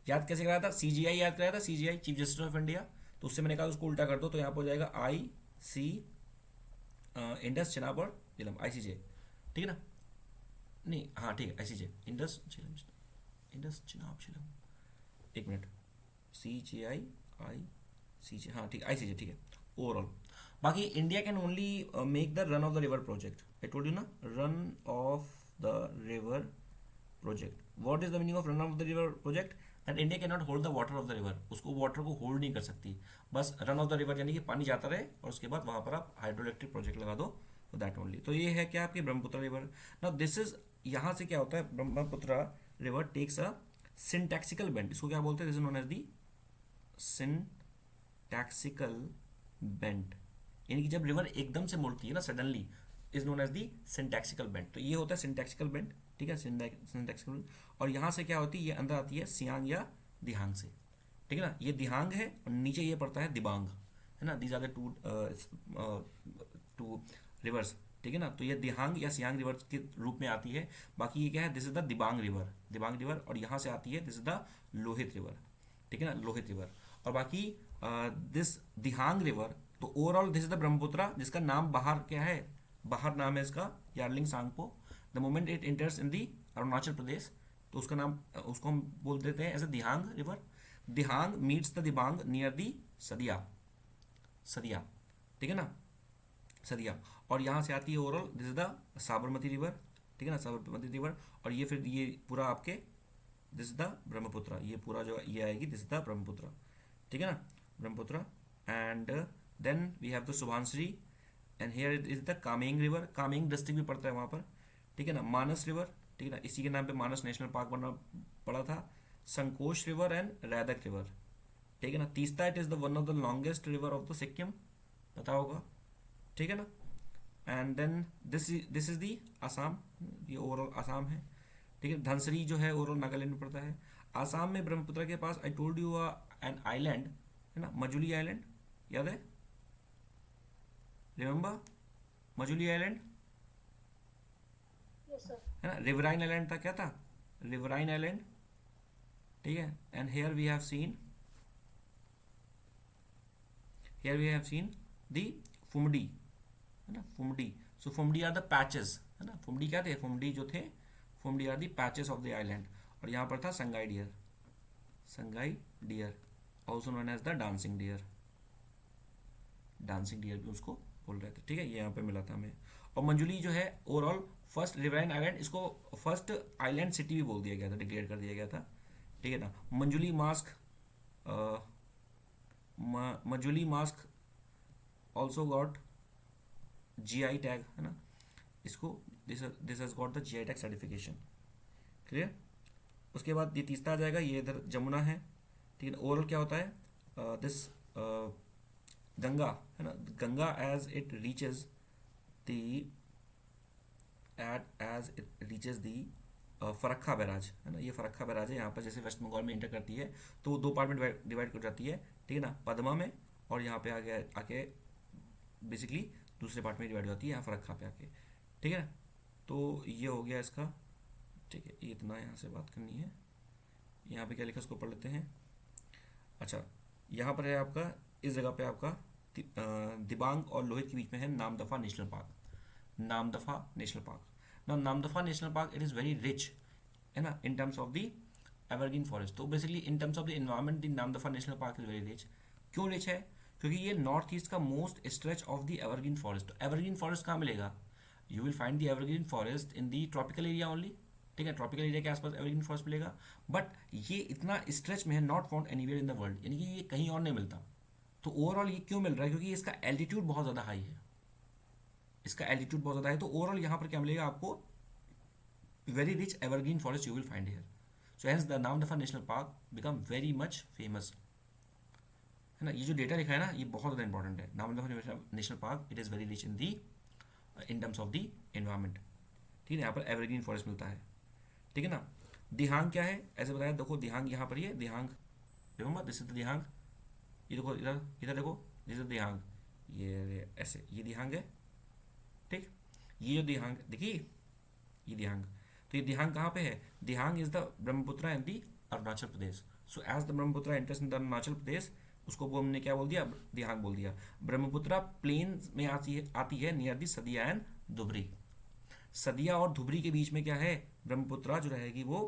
याद कैसे कराया था? सीजीआई याद कराया था, CGI chief justice of India. तो उससे मैंने कहा उसको उल्टा कर दो, तो यहाँ पर हो जाएगा आई सी इंडस चिनाब और झेलम, आईसीजे, ठीक है ना? नहीं हाँ ठीक है, ICJ Indus Jhelum, Indus Chenab Jhelum, एक मिनट, सी जे आई सी जे, हाँ ठीक है, आईसीजे, ठीक है। ओवरऑल बाकी India can only make the run of the river project, I told you ना, run of the river project. What is the meaning of run of the river project? That India cannot hold the water वाटर ऑफ द रिवर, उसको वाटर को होल्ड नहीं कर सकती, बस रन ऑफ द रिवर यानी कि पानी जाता रहे और उसके बाद वहाँ पर आप हाइड्रो इलेक्ट्रिक प्रोजेक्ट लगा दो, तो दैट ओनली। तो ये है क्या आपकी Brahmaputra river. Now this is, यहाँ से क्या होता है, Brahmaputra river takes a syntaxical bend, इसको क्या बोलते हैं, this is known as the syntaxical bend, यानी कि जब रिवर एकदम से मुड़ती है ना suddenly, is known as the syntaxical bend. तो ये होता है सिंटैक्सिकल बेंड, ठीक है, सिंटैक्सिकल बेंड। और यहाँ से क्या होती है, ये अंदर आती है सियांग या दिहांग से, ठीक है ना, ये दिहांग है और नीचे ये पड़ता है दिबांग, है ना, these are the two rivers, ठीक है ना। तो ये दिहांग या सियांग रिवर के रूप में आती है। बाकी ये क्या है, this is the Dibang river, Dibang river, और यहाँ से आती है this is the Lohit river, ठीक है ना, लोहित रिवर। और बाकी दिस दिहांग रिवर, तो overall this is the Brahmaputra, जिसका नाम बाहर क्या है, बाहर नाम है इसका Yarlung Tsangpo. The moment it enters in the Arunachal Pradesh, तो उसका नाम, उसको हम बोल देते हैं ऐसे Dihang river. Dihang meets the Dibang near the सदिया, सदिया, ठीक है ना, सदिया। और यहाँ से आती है overall, this is the Sabarmati river, ठीक है ना, साबरमती रिवर। और ये फिर ये पूरा आपके दिस इज द ब्रह्मपुत्र, ये पूरा जो ये आएगी दिस इज द ब्रह्मपुत्र, ठीक है ना, Brahmaputra. And then we have the Subansiri, and here it is the Kameng river, Kameng district भी पड़ता है वहाँ पर, ठीक है ना। मानस रिवर, ठीक है ना, इसी के नाम पे मानस नेशनल पार्क बना पड़ा था। Sankosh river and Raidak river, ठीक है ना। Teesta, it is the one of the longest river of the Sikkim, पता होगा, ठीक है ना। And then this is the Assam, ये ओवरऑल आसाम है, ठीक है। धनसरी जो है ओवरऑल नागालैंड में पड़ता है। आसाम में ब्रह्मपुत्र के पास I told you an island है ना, मजुली आइलैंड, याद है, remember Majuli island, yes sir है ना। रिवराइन आइलैंड था, क्या था, रिवराइन आइलैंड, ठीक है। And here we have seen, here we have seen the phumdi, है ना, phumdi. So phumdi are the patches, है ना, फुमडी क्या थे, फुमडी जो थे, phumdi are the patches of the island. और यहाँ पर था Sangai deer, Sangai deer, also known as the dancing deer, dancing deer भी उसको बोल रहे थे, ठीक है, ये यहाँ पे मिला था हमें। और मंजुली जो है ओवरऑल फर्स्ट रिवराइन आइलैंड, इसको फर्स्ट आइलैंड सिटी भी बोल दिया गया था, डिक्लेयर कर दिया गया था, ठीक है ना। Manjuli mask, Manjuli mask also got GI tag, है ना, इसको this has got the GI tag certification, clear. उसके बाद ये तीसरा आ जाएगा, ये इधर जमुना है, ठीक है। ओवरऑल क्या होता है, दिस गंगा, है ना, Ganga as it reaches the as it reaches the Farakka barrage, है ना, ये फरक्का बैराज है, यहाँ पर जैसे वेस्ट बंगाल में इंटर करती है तो वो दो पार्ट में डिवाइड कर जाती है, ठीक है ना, पद्मा में, और यहाँ पे आगे आके बेसिकली दूसरे पार्ट में डिवाइड हो जाती है, यहाँ फरक्का पे आके, ठीक है ना। तो ये हो गया इसका, ठीक है, ये इतना यहाँ से बात करनी है। यहाँ पे क्या लिखा उसको पढ़ लेते हैं। अच्छा, यहाँ पर है आपका, इस जगह पे आपका दिबांग और लोहित के बीच में है Namdapha national park, Namdapha national park. Now Namdapha national park it is very rich, है ना, in terms of the evergreen forest. तो basically in terms of the environment the Namdapha national park is very rich. क्यों रिच है? क्योंकि ये नॉर्थ ईस्ट का most stretch of the evergreen forest. तो एवरग्रीन फॉरेस्ट कहाँ मिलेगा? You will find the evergreen forest in the tropical area only, ठीक है, ट्रॉपिकल एरिया के आसपास एवरग्रीन फॉरेस्ट मिलेगा। बट ये इतना स्ट्रेच में है, not found anywhere in the world, यानी कि ये कहीं और नहीं मिलता। तो ओवरऑल ये क्यों मिल रहा है? क्योंकि इसका एल्टीट्यूड बहुत ज़्यादा हाई है, इसका एल्टीट्यूड बहुत ज़्यादा है। तो ओवरऑल यहाँ पर क्या मिलेगा आपको? Very rich evergreen forest you will find here. So hence the Namdapha national park become very much famous, है ना। ये जो डेटा लिखा है ना, ये बहुत ज़्यादा इंपॉर्टेंट है। Namdapha national park it is very rich in the in terms of the environment, ठीक है। यहाँ पर एवरग्रीन फॉरेस्ट मिलता है, ठीक है ना। दिहांग क्या है? ऐसे बताया, देखो दिहांग यहाँ पर, ये दिहांग, रिमेंबर दिस इज द दिहांग, ये देखो इधर, इधर देखो, दिस इज दिहांग, ये ऐसे, ये दिहांग है, ठीक। ये जो दिहांग देखिए, ये दिहांग, तो ये दिहांग कहाँ पे है? Dihang is the Brahmaputra in the Arunachal Pradesh. So as the Brahmaputra enters in the Arunachal Pradesh, उसको वो हमने क्या बोल दिया? दिहांग बोल दिया। ब्रह्मपुत्रा प्लेन में आती है near the Sadiya and Dhubri. Sadiya और धुबरी के बीच में क्या है? ब्रह्मपुत्रा जो रहेगी वो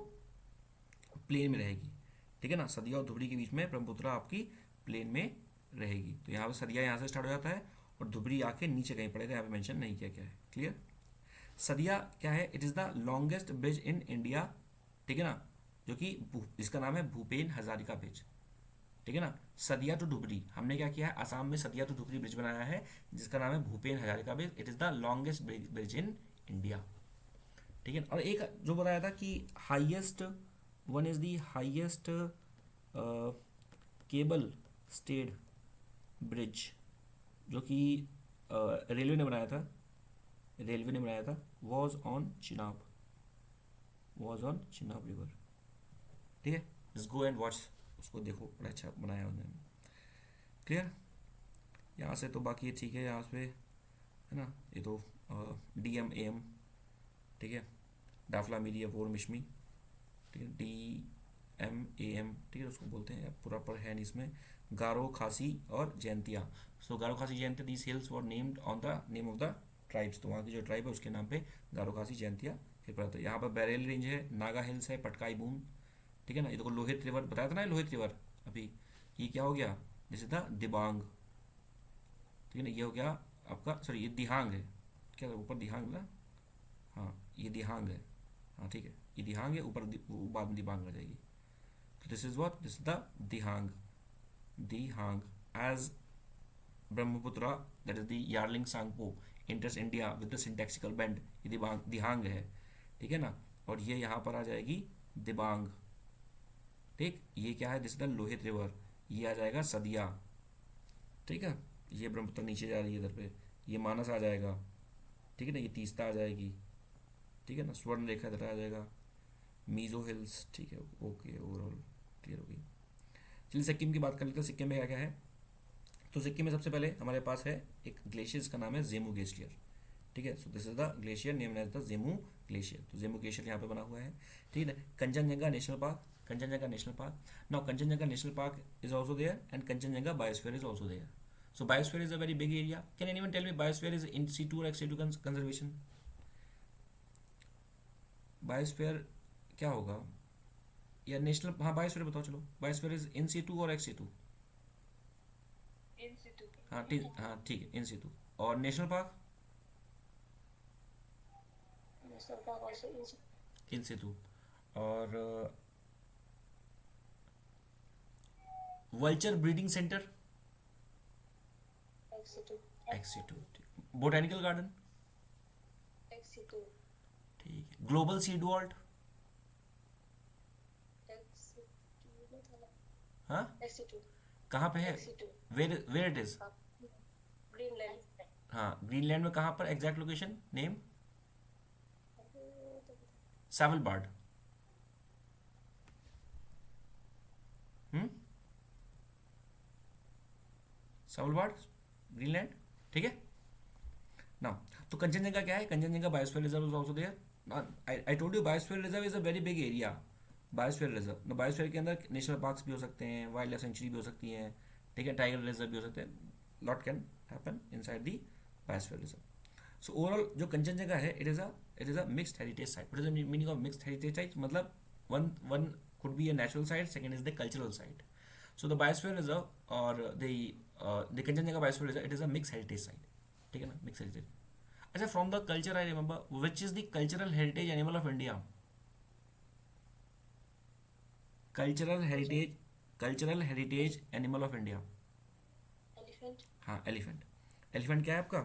प्लेन में रहेगी, ठीक है ना। सदिया और धुबरी के बीच में ब्रह्मपुत्रा आपकी प्लेन में रहेगी। तो यहाँ पे सदिया यहाँ से स्टार्ट हो जाता है और धुबरी आके नीचे कहीं पड़ेगा, यहाँ पे मेंशन नहीं किया क्या है। क्लियर? सदिया क्या है? It is the longest bridge in India, ठीक है ना, जो कि इसका नाम है भूपेन हजारिका ब्रिज, ठीक है ना। सदिया टू धुबरी हमने क्या किया है? असम में सदिया टू धुबरी ब्रिज बनाया है जिसका नाम है Bhupen Hazarika bridge. It is the longest bridge in India, ठीक है। और एक जो बताया था कि highest one is the highest cable stayed bridge, जो कि रेलवे ने बनाया था, वॉज ऑन चिनाब रिवर, ठीक है। जस्ट गो एंड वॉच, उसको देखो, बड़ा अच्छा बनाया उन्होंने। क्लियर? यहाँ से तो बाकी ठीक है, यहाँ पे है ना, ये तो DMAM, ठीक है, डाफला मीडिया वोर मिशमी, ठीक है, DMAM, ठीक है, उसको बोलते हैं, प्रॉपर है नहीं इसमें। गारो, खासी और जयंतिया। सो गारो, खासी, Jaintia, these hills were named on the name of the tribes. तो वहाँ की जो ट्राइब है उसके नाम पे गारो, खासी, जयंतिया फिर पड़ा था। यहाँ पर बैरेल रेंज है, नागा हिल्स है, पटकाई बूम, ठीक है ना। ये देखो लोहित रिवर बताया था ना, लोहित रिवर अभी, ये क्या हो गया? दिस इज द दिबांग, ठीक है ना। ये हो गया आपका, सॉरी ये दिहांग है, क्या ऊपर दिहांग ना, हाँ ये दिहांग है, हाँ ठीक है, ये दिहांग है, ऊपर बाद में दिबांग आ जाएगी। तो this is what, this is the Dihang as Brahmaputra, that is the यार्लिंग Tsangpo enters India with the syntaxical bend, ये दिहांग है, ठीक है ना। और ये यहाँ पर आ जाएगी दिबांग, ठीक। ये क्या है? This is the Lohit river, ये आ जाएगा सदिया, ठीक है। ये ब्रह्मपुत्र नीचे जा रही है इधर पे, ये मानस आ जाएगा, ठीक है ना, ये तीस्ता आ जाएगी, ठीक है ना, स्वर्ण रेखा इधर आ जाएगा, मीजो हिल्स, ठीक है, ओके, ओवरऑल क्लियर हो गई। चलिए सिक्किम की बात कर लेते हैं। सिक्किम में क्या क्या है? तो सिक्किम में सबसे पहले हमारे पास है एक ग्लेशियर, का नाम है जेमू ग्लेशियर, ठीक है। So this is the glacier name as the Zemu glacier. तो जेमू ग्लेशियर यहाँ पे बना हुआ है, ठीक है। Kanchenjunga national park, now Kanchenjunga National Park is also there and Kanchenjunga Biosphere is also there. So biosphere is a very big area. Can anyone tell me biosphere is in situ or ex situ conservation? Biosphere क्या होगा? या नेशनल, हाँ बायोस्फीयर बताओ, चलो बायोस्फीयर इज इन situ और ex situ? In situ. हाँ ठीक है, इन situ। और national park? National Park also in in situ। और vulture breeding centre? ex situ. ex situ। Botanical garden? Ex situ. ठीक है। Global seed vault? Ex situ. नहीं था ना? हाँ Ex situ. कहाँ पे है? Ex situ. Where it is? Greenland. हाँ ग्रीनलैंड में कहाँ पर? Exact location name? Svalbard. Svalbard, Greenland, ठीक है ना। तो कंचनजंगा क्या है? Kanchenjunga biosphere reserve is also there. I told you biosphere reserve is a very big area. Biosphere reserve, biosphere के अंदर नेशनल पार्क्स भी हो सकते हैं, वाइल्ड लाइफ सेंचुरी भी हो सकती हैं, ठीक है, टाइगर रिजर्व भी हो सकते हैं, lot can happen inside the biosphere reserve. So overall जो कंचनजंगा है, it is a mixed heritage site. What is the meaning of mixed heritage site? मतलब one could be a natural site, second is the cultural site. So the biosphere reserve और the Kanchenjunga biosphere reserve, it is a mix heritage site, ठीक है ना, मिक्स हेरिटेज। अच्छा, from the culture I remember, which is the cultural heritage animal of India? Cultural heritage animal of India? Elephant. हाँ एलिफेंट। एलिफेंट क्या है आपका?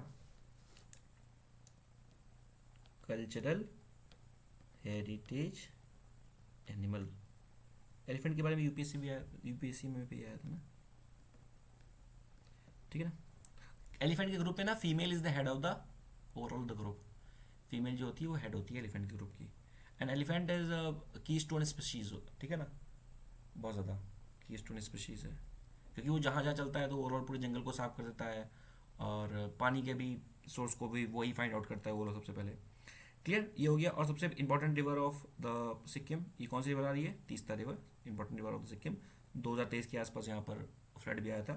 Cultural heritage animal. एलिफेंट के बारे में यूपीएससी में भी आया था ना, ठीक है ना। एलिफेंट के ग्रुप में ना female is the head of the overall the group. Female जो होती है वो हेड होती है एलिफेंट के ग्रुप की। एंड एलिफेंट इज की स्टोन स्पीशीज, ठीक है ना, बहुत ज़्यादा की स्टोन स्पीशीज है, क्योंकि वो जहाँ जहाँ चलता है तो ओवरऑल पूरे जंगल को साफ कर देता है और पानी के भी सोर्स को भी वही फाइंड आउट करता है वो लोग सबसे पहले, क्लियर, ये हो गया। और सबसे important river of the Sikkim, ये कौन सी रिवर आ रही है? Teesta river, important river of the Sikkim. 2023 के आसपास यहाँ पर फ्लड भी आया था,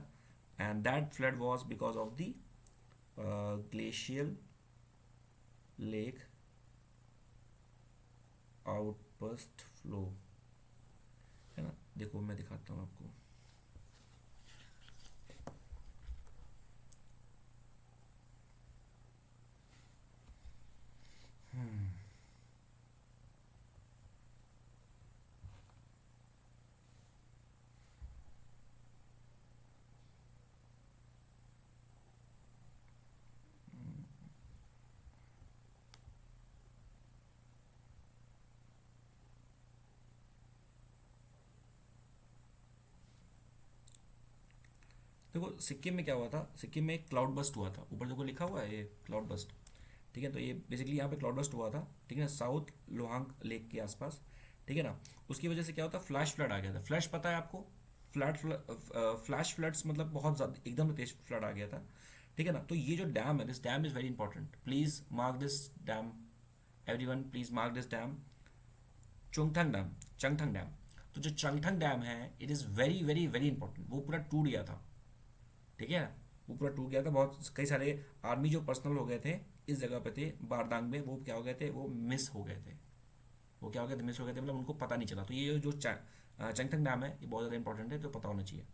and that flood was because of the glacial lake outburst flow, है ना। देखो मैं दिखाता हूँ आपको। देखो सिक्किम में क्या हुआ था, सिक्किम में एक क्लाउड बस्ट हुआ था, ऊपर देखो लिखा हुआ है ये क्लाउड बस्ट, ठीक है। तो ये बेसिकली यहाँ पे क्लाउड बस्ट हुआ था, ठीक है ना, साउथ लोहांग लेक के आसपास, ठीक है ना। उसकी वजह से क्या होता, फ्लैश फ्लड आ गया था। फ्लैश पता है आपको, फ्लैश फ्लड्स मतलब बहुत ज़्यादा एकदम तेज फ्लड आ गया था, ठीक है ना। तो ये जो डैम है, this dam is very important, please mark this dam, everyone please mark this dam, Chungthang dam, Changthang dam. तो जो चंगथंग डैम है, it is very very very important. वो पूरा टूट गया था, ठीक है, वो पूरा टूट गया था। बहुत कई सारे आर्मी जो पर्सनल हो गए थे इस जगह पे थे बारदांग में, वो क्या हो गए थे, वो मिस हो गए थे। वो क्या हो गए थे, मिस हो गए थे, मतलब उनको पता नहीं चला। तो ये जो चंगथंग डैम है, ये बहुत ज़्यादा इंपॉर्टेंट है, तो पता होना चाहिए।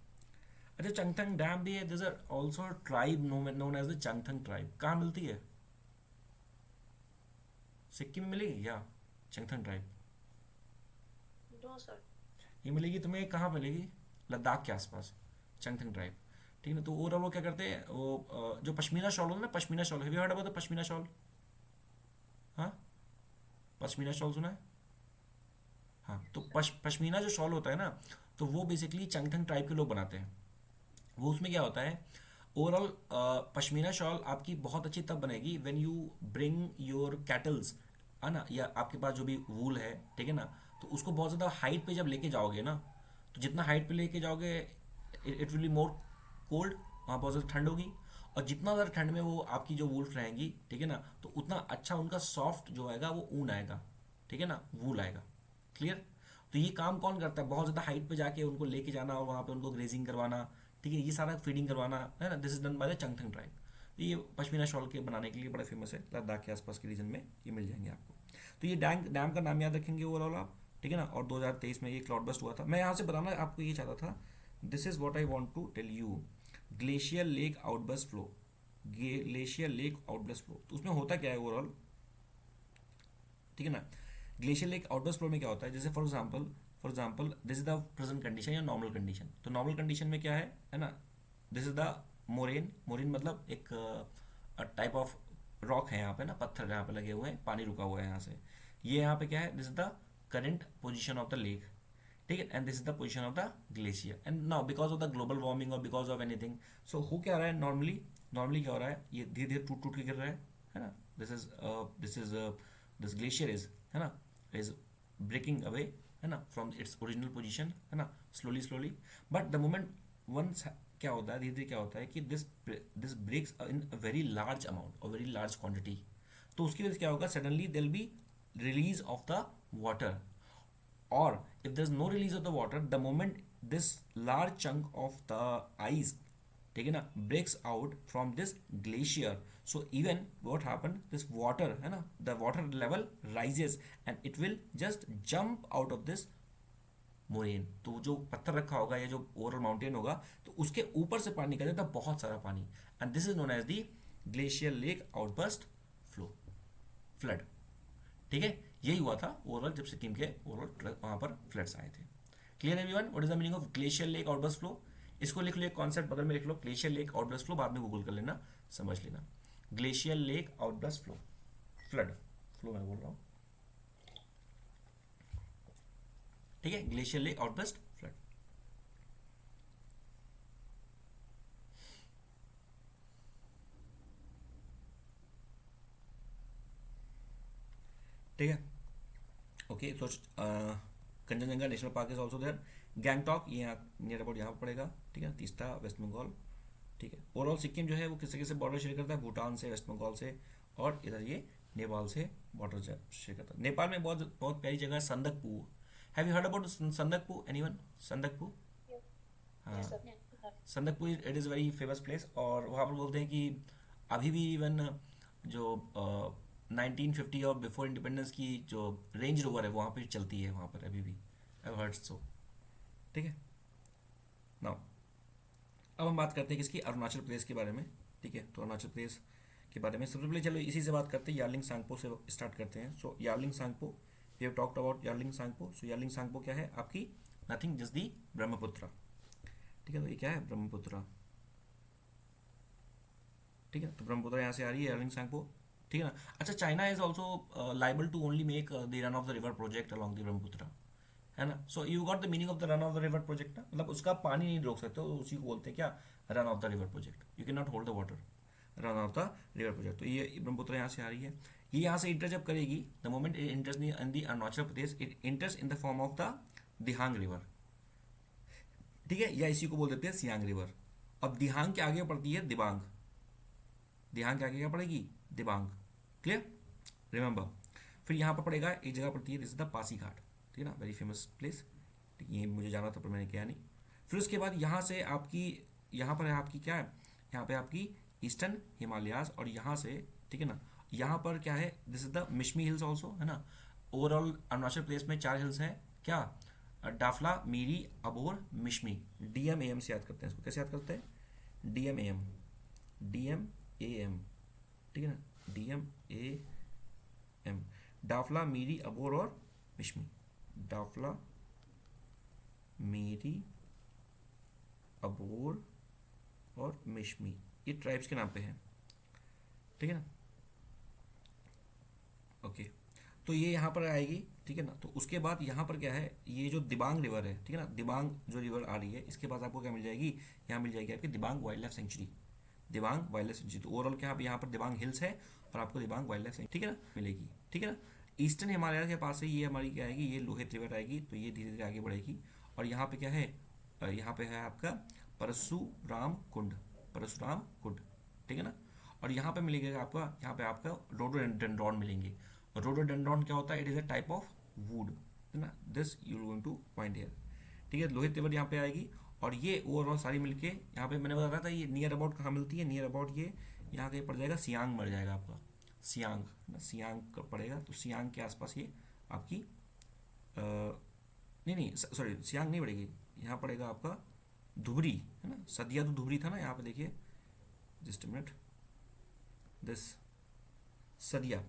अच्छा, चंगथंग डैम भी है, this are also tribe known as the Changthang tribe. कहाँ मिलती है? सिक्किम में मिलेगी क्या चंगथंग ट्राइब? No sir. ये मिलेगी तुम्हें, कहाँ मिलेगी? लद्दाख के आसपास, चंगथंग ट्राइब, ठीक है ना। तो ओवरऑल वो क्या करते हैं, वो जो पश्मीना शॉल होता है ना, pashmina shawl, have you heard about the pashmina shawl? हाँ, पश्मीना शॉल सुना है? हाँ, तो पश्मीना जो शॉल होता है ना, तो वो बेसिकली चंगथंग ट्राइब के लोग बनाते हैं। वो उसमें क्या होता है, ओवरऑल पश्मीना शॉल आपकी बहुत अच्छी तब बनेगी when you bring your kettles, है ना, या आपके पास जो भी वूल है, ठीक है ना। तो उसको बहुत ज़्यादा हाइट पे जब लेके जाओगे ना, तो जितना हाइट पे लेके जाओगे it will be more cold, वहाँ बहुत ज़्यादा ठंड होगी। और जितना ज़्यादा ठंड में वो आपकी जो वूल्फ रहेंगी, ठीक है ना, तो उतना अच्छा उनका सॉफ्ट जो आएगा वो ऊन आएगा, ठीक है ना, वूल आएगा। क्लियर। तो ये काम कौन करता है, बहुत ज़्यादा हाइट पे जाके उनको लेके जाना और वहाँ पे उनको ग्रेजिंग करवाना, ठीक है, ये सारा फीडिंग करवाना, है ना। This is done by the Changthang tribe. ये पश्मीना शॉल के बनाने के लिए बड़ा फेमस है, लद्दाख के आसपास के रीजन में ये मिल जाएंगे आपको। तो ये डैम डैम का नाम याद रखेंगे ओवरऑल आप, ठीक है ना। और 2023 में ये क्लाउड बस्ट हुआ था। मैं यहाँ से बताना आपको ये चाहता था, this is what I want to tell you, glacier lake outburst flow, glacier lake outburst flow. तो उसमें होता क्या है ओवरऑल, ठीक है ना। ग्लेशियर लेक आउटबर्स्ट फ्लो में क्या होता है, जैसे for example this is the present condition या नॉर्मल कंडीशन। तो नॉर्मल कंडीशन में क्या है ना, this is the moraine, moraine मतलब एक टाइप ऑफ रॉक है यहाँ पे ना, पत्थर यहाँ पे लगे हुए हैं, पानी रुका हुआ है यहाँ से। ये यहाँ पे क्या है, this is the current position of the lake, ठीक है, and this is the position of the glacier. And now because of the global warming और बिकॉज ऑफ एनीथिंग, सो हो क्या रहा है, नॉर्मली क्या हो रहा है, ये धीरे धीरे टूट टूट के गिर रहा है ना। This is this glacier is, है ना, इज ब्रेकिंग अवे, है ना, फ्रॉम इट्स ओरिजिनल पोजीशन, है ना, slowly. But the moment once क्या होता है, धीरे धीरे क्या होता है कि this breaks in very large amount और वेरी लार्ज क्वांटिटी। तो उसकी वजह से क्या होगा, suddenly there will be release of the water, or if there's no release of the water, the moment this large chunk of the ice, ठीक है ना, breaks out from this glacier, so even what happened, this water, है ना, the water level rises and it will just jump out of this moraine. तो जो पत्थर रखा होगा या जो ओवरऑल माउंटेन होगा, तो उसके ऊपर से पानी निकल जाता है, बहुत सारा पानी, and this is known as the glacier lake outburst flow, flood, ठीक है। यही हुआ था ओवरऑल जब सिक्किम के ओवरऑल वहाँ पर फ्लड्स आए थे। Clear everyone, what is the meaning of glacier lake outburst flow? इसको लिख लो, एक कॉन्सेप्ट बगल में लिख लो, ग्लेशियर लेक आउटबर्स्ट फ्लो, बाद में गूगल कर लेना, समझ लेना। Glacier lake outburst flow, flood flow मैं बोल रहा हूँ, ठीक है, ग्लेशियर लेक आउटबर्स्ट फ्लड। ठीक है, ओके। तो Kanchenjunga national park is also there, Gangtok ये यहाँ नियर अबाउट यहाँ पर पड़ेगा, ठीक है, तीस्ता वेस्ट बंगाल, ठीक है। ओवरऑल सिक्किम जो है वो किससे किससे बॉर्डर शेयर करता है, भूटान से, वेस्ट बंगाल से, और इधर ये नेपाल से बॉर्डर शेयर करता है। नेपाल में बहुत बहुत प्यारी जगह है Sandakphu. Have you heard about Sandakphu? Anyone? Sandakphu? Yes. हाँ, Yes, sir. Sandakphu it is very famous place, और वहाँ पर बोलते हैं कि अभी भी इवन जो 1950 और बिफोर इंडिपेंडेंस की जो रेंज रोवर है वहाँ पे चलती है वहाँ पर अभी भी। I heard so. ठीक है, नाउ अब हम बात करते हैं किसकी? अरुणाचल प्रदेश के बारे में। ठीक है, तो अरुणाचल प्रदेश के बारे में सबसे पहले चलो इसी से बात करते हैं, यार्लिंग सांगपो से स्टार्ट करते हैं। So यार्लिंग Tsangpo, we have talked about Yarlung Tsangpo. So यार्लिंग Tsangpo क्या है आपकी? Nothing just the Brahmaputra. ठीक है, तो ये क्या है? ब्रह्मपुत्र। ठीक है, तो ब्रह्मपुत्र यहाँ से आ रही है, यार्लिंग सांगपो। ठीक है ना? अच्छा, China is also liable to only make the run of the river project along the Brahmaputra, है ना? So you got the meaning of the run of the river project ना, मतलब उसका पानी नहीं रोक सकते, तो उसी को बोलते हैं क्या? Run of the river project. You can hold the water water, run of the river project. तो ये ब्रह्मपुत्र यहाँ से आ रही है। ये यहाँ से इंटर जब करेगी, the moment it enters in the Arunachal Pradesh, it enters in the form of the Dihang river. ठीक है, या इसी को बोल देते हैं सियांग रिवर। अब दिहांग के आगे पड़ती है दिबांग। दिहांग के आगे क्या पड़ेगी? दिबांग। क्लियर? रिमेंबर। फिर यहाँ पर पड़ेगा एक जगह पड़ती है, दिस इज द पासीघाट। ठीक है ना, वेरी फेमस प्लेस। ये मुझे जाना था पर मैंने किया नहीं। फिर उसके बाद यहाँ से आपकी, यहाँ पर है आपकी क्या है? यहाँ पे आपकी ईस्टर्न हिमालयाज, और यहाँ से, ठीक है ना, यहाँ पर क्या है? This is the Mishmi hills also, है ना। ओवरऑल अरुणाचल प्रदेश में 4 हिल्स हैं क्या? डाफला, मीरी, अबोर, मिश्मी। DMAM से याद करते हैं इसको। कैसे याद करते हैं? DMAM, DMAM। ठीक है ना, DMAM। डाफला, मीरी, अबोर और मिश्मी। डाफला, मीरी, अबोर और मिश्मी, ये ट्राइब्स के नाम पे हैं। ठीक है ना, ओके। तो ये यहाँ पर आएगी। ठीक है ना, तो उसके बाद यहाँ पर क्या है? ये जो दिबांग रिवर है, ठीक है ना, दिबांग जो रिवर आ रही है, इसके बाद आपको क्या मिल जाएगी? यहाँ मिल जाएगी आपकी Dibang wild life sanctuary. Dibang wild life sanctuary. तो ओवरऑल क्या यहाँ पर दिबांग हिल्स है और आपको दिबांग वाइल्ड लाइफ सेंचुरी, ठीक है ना, मिलेगी। ठीक है ना, ईस्टर्न हिमालय के पास से ये हमारी क्या आएगी? ये लोहित रिवर आएगी। तो ये धीरे धीरे आगे बढ़ेगी, और यहाँ पे क्या है? यहाँ पे है आपका परशुराम कुंड, परशुराम कुंड। ठीक है ना, और यहाँ पे मिलेगा आपका, यहाँ पे आपका रोडोडेंड्रॉन मिलेंगे। रोडोडेंड्रॉन क्या होता है? It is a type of wood, है ना। This you will going to find here. ठीक है, लोहित रिवर यहाँ पे आएगी, और ये ओवरऑल सारी मिलके यहाँ पे मैंने बता रहा था ये नियर अबाउट कहाँ मिलती है? नियर अबाउट ये यहाँ कहीं पड़ जाएगा, सियांग मर जाएगा आपका, सियांग ना, सियांग का पड़ेगा। तो सियांग के आसपास ये आपकी नहीं सॉरी, सियांग नहीं पड़ेगी, यहाँ पड़ेगा आपका धुबरी, है ना। सदिया तो धुबरी था ना, यहाँ पे देखिए, जस्ट मिनट, दिस सदिया,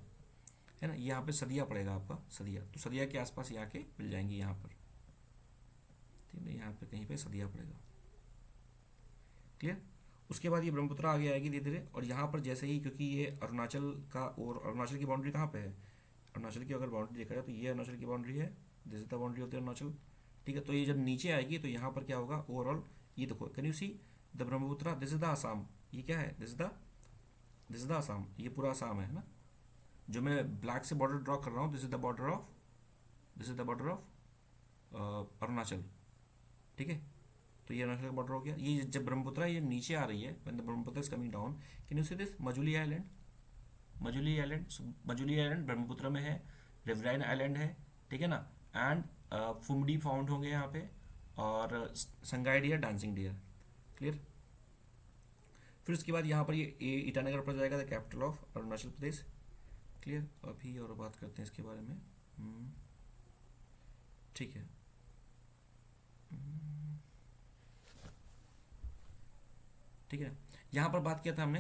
है ना, यहाँ पे सदिया पड़ेगा आपका, सदिया। तो सदिया के आसपास यहाँ के मिल जाएंगी यहाँ पर। ठीक है, यहाँ पे कहीं पे सदिया पड़ेगा। क्लियर? उसके बाद ये ब्रह्मपुत्र आगे आएगी धीरे धीरे, और यहाँ पर जैसे ही, क्योंकि ये अरुणाचल का, और अरुणाचल की बाउंड्री कहाँ पे है? अरुणाचल की अगर बाउंड्री देखा जाए तो ये अरुणाचल की बाउंड्री है, this is the boundary of the Arunachal. ठीक है, तो ये जब नीचे आएगी तो यहाँ पर क्या होगा? ओवरऑल ये देखो, can you see the Brahmaputra? This is the Assam. ये क्या है? This is the Assam. ये पूरा आसाम है ना, जो मैं ब्लैक से बॉर्डर ड्रॉ कर रहा हूँ, this is the border of Arunachal. ठीक है, तो ये अरुणाचल का बॉर्डर हो गया। ये जब ब्रह्मपुत्र ये नीचे आ रही है, when the Brahmaputra is coming down, can you see this Majuli island? Majuli island Brahmaputra में है। रिवराइन आइलैंड है, ठीक है ना, एंड फुमडी फाउंड होंगे यहाँ पे, और Sangai deer, dancing deer. Clear? फिर उसके बाद यहाँ पर ये ईटानगर पड़ जाएगा, the capital of Arunachal Pradesh. Clear? अभी और बात करते हैं इसके बारे में। ठीक है, ठीक है। यहाँ पर बात किया था हमने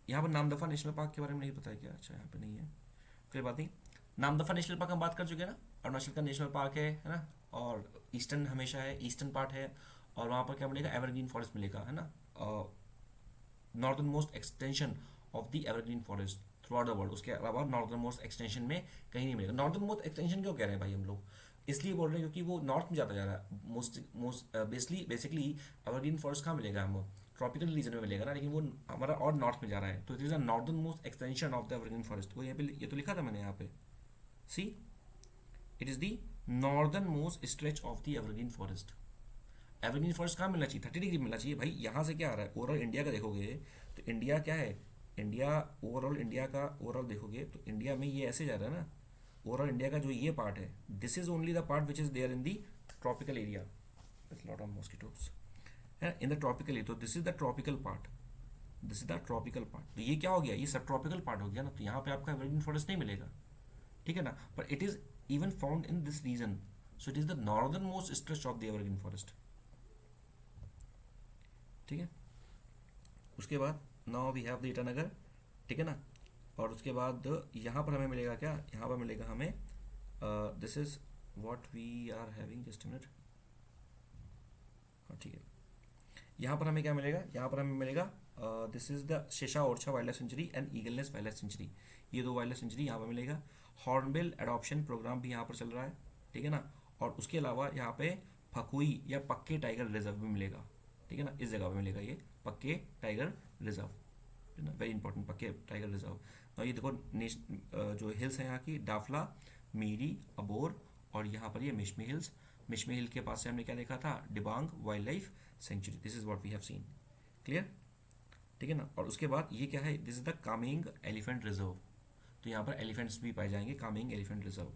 यहाँ पर नामदफा नेशनल पार्क के बारे में नहीं बताया क्या? अच्छा, यहाँ पे नहीं है, फिर बात नहीं। नामदफा नेशनल पार्क हम बात कर चुके हैं ना, अरुणाचल का नेशनल पार्क है ना, और ईस्टर्न हमेशा है, ईस्टर्न पार्ट है, और वहाँ पर क्या मिलेगा? एवरग्रीन फॉरेस्ट मिलेगा, है ना। Northern most extension of the evergreen forest through out the world. उसके अलावा नॉर्दर्न मोस्ट एक्सटेंशन में कहीं नहीं मिलेगा। नॉर्दर्न मोस्ट एक्सटेंशन क्यों कह रहे हैं भाई हम लोग? इसलिए बोल रहे हैं क्योंकि वो नॉर्थ में जाता जा रहा है। बेसिकली एवरग्रीन फॉरेस्ट कहाँ मिलेगा? हम ट्रॉपिकल रीजन में मिलेगा ना, लेकिन वो हमारा और नॉर्थ में जा रहा है, तो it is a northern most extension of the evergreen forest. वो यहाँ पे ये तो लिखा था मैंने यहाँ पे, see it is the northern most stretch of the evergreen forest. Evergreen forest कहाँ मिलना चाहिए? 30 डिग्री मिलना चाहिए भाई। यहाँ से क्या आ रहा है? ओवरऑल इंडिया का देखोगे तो इंडिया क्या है? इंडिया ओवरऑल, इंडिया का ओवरऑल देखोगे तो इंडिया में ये ऐसे जा रहा है ना, ओवरऑल इंडिया का जो ये पार्ट है, this is only the part which is there in the tropical area with lot of mosquitoes है इन द ट्रॉपिकल एरिया। तो this is the tropical part, this is the tropical part. तो ये क्या हो गया, ये सब ट्रॉपिकल पार्ट हो गया ना, तो यहाँ पे आपका एवरग्रीन फॉरेस्ट नहीं मिलेगा, ठीक है ना, पर it is even found in this region, so it is the northern most stretch of the evergreen forest, ठीक है। उसके बाद now we have the Itanagar, ठीक है ना, और उसके बाद यहाँ पर हमें मिलेगा क्या, यहाँ पर मिलेगा हमें this is what we are having, just minute, हाँ ठीक है, यहाँ पर हमें क्या मिलेगा, यहाँ पर हमें मिलेगा this is the Shesha Orchha wild life sanctuary and eagle nest wild life sanctuary, ये दो वाइल्ड लाइफ सेंचुरी यहाँ पर मिलेगा। हॉर्नबिल एडॉप्शन प्रोग्राम भी यहाँ पर चल रहा है, ठीक है ना, और उसके अलावा यहाँ पे फकुई या पक्के टाइगर रिजर्व भी मिलेगा, ठीक है ना, इस जगह पे मिलेगा ये पक्के टाइगर रिजर्व, है ना, वेरी इंपॉर्टेंट पक्के टाइगर रिजर्व। और ये देखो जो हिल्स हैं यहाँ की, डाफला, मीरी, अबोर, और यहाँ पर ये मिशमी हिल्स, मिशमी हिल के पास से हमने क्या देखा था, Dibang wildlife sanctuary, this is what we have seen, clear, ठीक है ना। और उसके बाद ये क्या है, this is the Kameng elephant reserve, तो यहाँ पर एलिफेंट्स भी पाए जाएंगे, Kameng elephant reserve.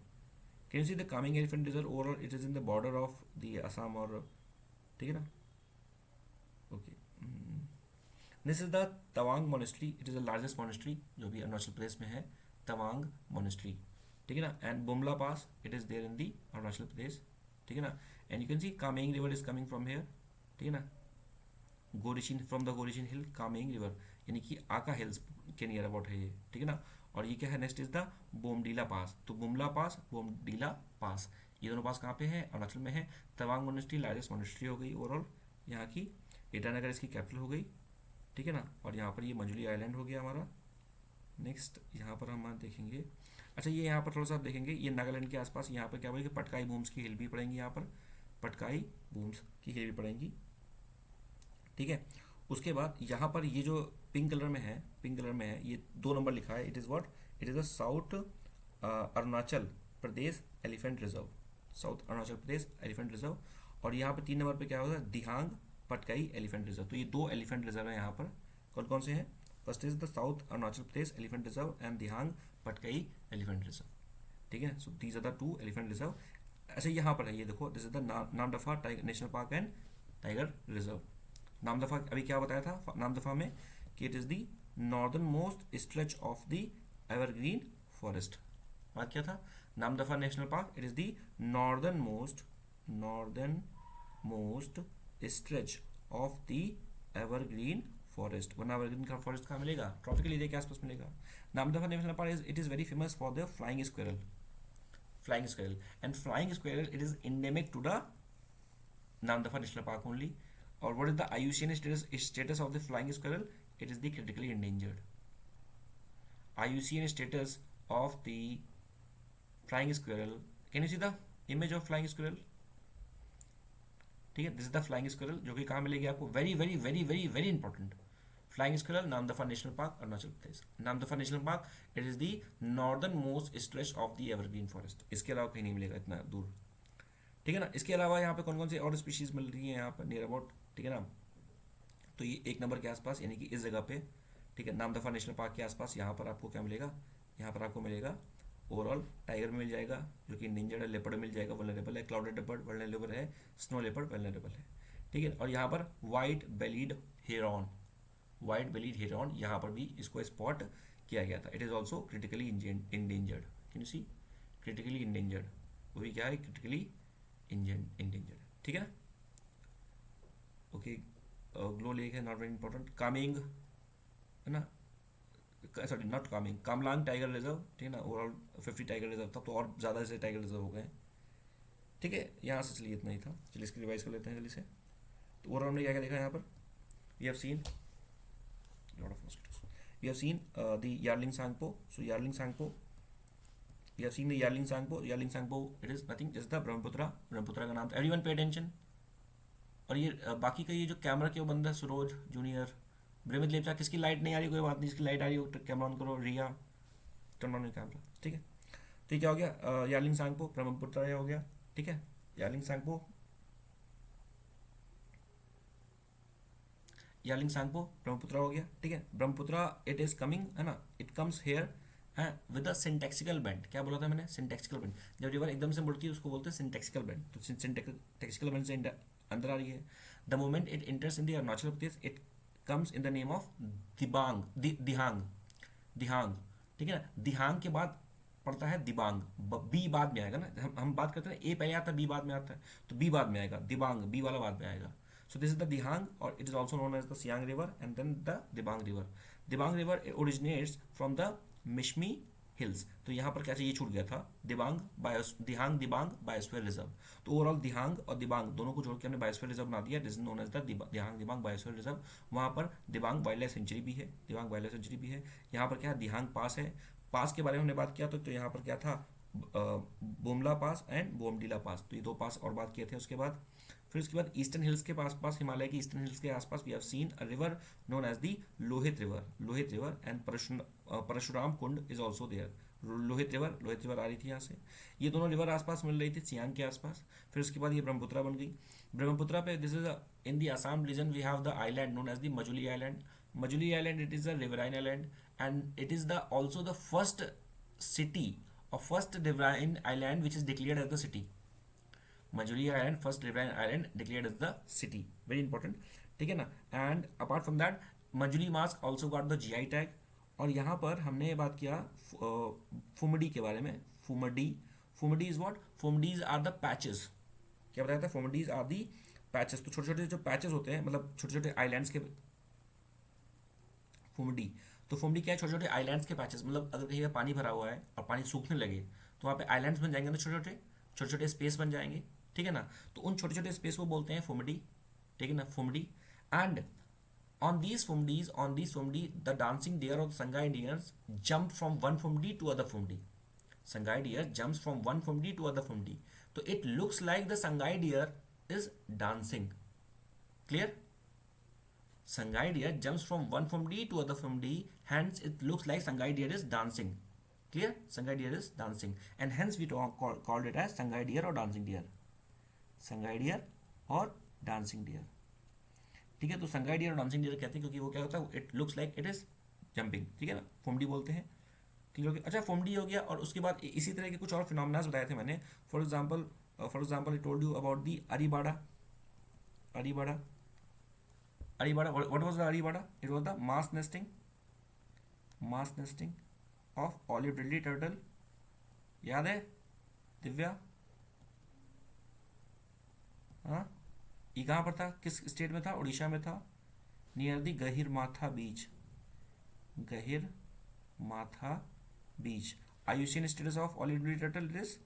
Can you see the Kameng elephant reserve overall, it is in the border of the Assam, और ठीक है ना, okay. This is the Tawang monastery, it is the largest monastery जो भी अरुणाचल प्रदेश में है, तवांग मोनेस्ट्री, ठीक है ना, and Bumla pass, it is there in the Arunachal Pradesh, ठीक है ना, and you can see Kameng river is coming from here, ठीक है ना, Gorichen from the Gorichen hill Kameng river, यानी कि आका हिल्स के नियर अबाउट है ये, ठीक है ना। और ये क्या है, नेक्स्ट इज द बोमडीला पास, तो बुमला पास, बोमडीला पास, ये दोनों पास कहाँ पे है, अरुणाचल में है। तवांग मोनेस्ट्री लार्जेस्ट मोनेस्ट्री हो गई ओवरऑल यहाँ की, ईटानगर इसकी कैपिटल हो गई, ठीक है ना, और यहाँ पर ये मंजुली आइलैंड हो गया हमारा। नेक्स्ट यहाँ पर हम देखेंगे, अच्छा ये यहाँ पर थोड़ा सा आप देखेंगे, ये नागालैंड के आसपास यहाँ पर क्या बोलेंगे, पटकाई बूम्स की हिल भी पड़ेंगी, यहाँ पर पटकाई बूम्स की हिल भी पड़ेंगी, ठीक है। उसके बाद यहाँ पर ये जो पिंक कलर में है, पिंक कलर में है, ये 2 नंबर लिखा है, it is what, it is the south Arunachal Pradesh elephant reserve, south Arunachal Pradesh elephant reserve. और यहाँ पर 3 नंबर पे क्या होगा, दिहांग पटकाई एलिफेंट रिजर्व। तो ये 2 एलिफेंट रिजर्व है यहाँ पर, कौन कौन से हैं, first is the south Arunachal Pradesh elephant reserve and Dihang Patkai elephant reserve, ठीक है। So these are the 2 elephant reserve. अच्छा यहाँ पर है, ये देखो, this is the Namdapha tiger national park and tiger reserve. Namdapha अभी क्या बताया था नामदफा में, कि it is the northern most stretch of the evergreen forest. बात क्या था, Namdapha national park, it is the northern most stretch of the evergreen forest. वरना एवरग्रीन का फॉरेस्ट कहाँ मिलेगा, ट्रॉपिकल एरिया के आसपास मिलेगा। Namdapha national park it is very famous for the flying squirrel, and flying squirrel it is endemic to the Namdapha National Park only. Or what is the IUCN status of the flying squirrel? It is the critically endangered. IUCN status of the flying squirrel. Can you see the image of flying squirrel? ठीक है, this is the flying squirrel, जो कि कहाँ मिलेगी आपको, very very very very very important. Flying squirrel Namdapha national park Arunachal Pradesh. Namdapha national park it is the northern most stretch of the evergreen forest. इसके अलावा कहीं नहीं मिलेगा इतना दूर, ठीक है ना। इसके अलावा यहाँ पे कौन कौन सी और स्पीशीज मिल रही है यहाँ पर नियर अबाउट, ठीक है ना। तो ये 1 नंबर के आसपास, यानी कि इस जगह पे, ठीक है, नामदफा नेशनल पार्क के आसपास यहाँ पर आपको क्या मिलेगा, यहाँ पर आपको मिलेगा ओवरऑल टाइगर मिल जाएगा जो कि इंडेंजर्ड है, लेपर्ड मिल जाएगा वल्नरेबल है, क्लाउडेड लेपर्ड वल्नरेबल है, स्नो लेपर्ड वल्नरेबल है, ठीक है। और यहाँ पर वाइट बेलीड हेरॉन, यहाँ पर भी इसको स्पॉट किया गया था। It is also critically endangered, can you see, critically endangered, वो भी क्या है, क्रिटिकली इंडेंजर्ड, ठीक है। ओके, ग्लो लेक है, नॉट वेरी इंपॉर्टेंट। कामेंग है ना, sorry not Kameng, Kamlang tiger reserve, ठीक है ना। ओवरऑल 50 टाइगर रिजर्व था, तो और ज़्यादा से टाइगर रिजर्व हो गए, ठीक है। यहाँ से चलिए इतना ही था, चलिए इसकी रिवाइज कर लेते हैं जल्दी से। तो ओवरऑल हमने क्या क्या देखा यहाँ पर, we have seen lot of mosquitoes, we have seen the यार्लिंग Tsangpo. So यार्लिंग Tsangpo, we have seen the Yarling Sangpo, it is nothing just the Brahmaputra का नाम था, everyone pay attention। और ये बाकी का ये जो कैमरा के वो बंदा सरोज जूनियर ब्रेमित लेपचा, किसकी लाइट नहीं आ रही, कोई बात नहीं, इसकी लाइट आ रही हो तो कैमरा ऑन करो, रिया टर्न ऑन कैमरा, ठीक है। तो ये क्या हो गया, यार्लिंग सांगपो ब्रह्मपुत्रा हो गया, ठीक है। यालिंग सांगपो ब्रह्मपुत्रा हो गया, ठीक है। ब्रह्मपुत्रा इट इज कमिंग, है ना, इट कम्स हेयर है विद अ सिंटैक्सिकल बेंड। क्या बोला था मैंने? सिंटैक्सिकल बेंड। जब रिवर एकदम से मुड़ती है उसको बोलते हैं सिंटैक्सिकल बेंड। तो सिंटैक्सिकल बेंड से अंदर आ रही है। The moment it enters in the Arunachal Pradesh it comes in the name of Dibang, Dihang, Dihang, ठीक है ना। दिहांग के बाद पड़ता है दिबांग, बी बाद में आएगा ना। हम बात करते हैं ए पहले आता है बी बाद में आता है, तो बी बाद में आएगा, दिबांग बी वाला बाद में आएगा। So this is the Dihang और it is also known as the Siang river and then the Dibang river. Dibang river originates from the Mishmi hills. तो यहाँ पर क्या ये छूट गया था, दिहांग दिबांग बायोस्फीयर रिजर्व। तो ओवरऑल दिहांग और दिबांग दोनों को जोड़ के हमने बायोस्फीयर रिजर्व बना दिया, this is known as the Dihang Dibang biosphere reserve. वहाँ पर दिबांग वाइल्ड लाइफ सेंचुरी भी है, दिबांग वाइल्ड लाइफ सेंचुरी भी है। यहाँ पर क्या है, दिहांग पास है। पास के बारे में हमने बात किया तो यहाँ पर क्या था, बुमला पास एंड बोमडीला पास, तो ये दो पास और बात किए थे। उसके बाद फिर उसके बाद ईस्टर्न हिल्स के पास, हिमालय की ईस्टर्न हिल्स के आसपास we have seen a river known as the Lohit river and Parshuram Kund is also there. Lohit river आ रही थी यहाँ से। ये दोनों रिवर आसपास मिल रही थी सियांग के आसपास। फिर उसके बाद ये ब्रह्मपुत्रा बन गई। ब्रह्मपुत्रा पे this is in the Assam region we have the island known as the Majuli island. Majuli island it is a riverine island and it is the also the first city or first riverine island which is declared as the city. Majuli Island, first riverine island declared as the city. Very important, ठीक है ना। And apart from that, Majuli mask also got the GI tag. और यहाँ पर हमने बात किया फुमडी के बारे में। Phumdi is what? Phumdis are the patches. क्या बताया था? Phumdis are the patches. तो छोटे छोटे जो पैचेस होते हैं, मतलब छोटे छोटे आइलैंड्स के फुमडी। तो फुमडी क्या है? छोटे छोटे आइलैंड्स के पैचेस। मतलब अगर कहीं पे पानी भरा हुआ है और पानी सूखने लगे तो वहाँ पे आइलैंड्स बन जाएंगे ना, छोटे छोटे स्पेस बन जाएंगे, ठीक है ना। तो उन छोटे छोटे स्पेस को बोलते हैं फुमडी, ठीक है ना, phumdi. And on these phumdi the dancing deer और Sangai deers jump from one phumdi to other phumdi. Sangai deer jumps from one phumdi to other phumdi. तो it looks like the Sangai deer is dancing. Clear? Sangai deer jumps from one fumdi to other fumdi, hence it looks like Sangai deer is dancing. Clear? Sangai deer is dancing, and hence we called it as Sangai deer or dancing deer. Sangai deer or dancing deer. ठीक है, तो Sangai deer और dancing deer कहते हैं क्योंकि वो क्या होता है, it looks like it is jumping, ठीक है ना, फुमडी बोलते हैं। क्लियर हो गया? अच्छा, फुमडी हो गया। और उसके बाद इसी तरह के कुछ और फिनोमेनास बताए थे मैंने। For example I told you about the अरीबाड़ा। What was the Aribada? It was the mass nesting of olive ridley turtle. याद है दिव्या? हाँ, ये कहाँ पर था? किस स्टेट में था? उड़ीसा में था, near the Gahirmatha beach. IUCN status of olive ridley turtle is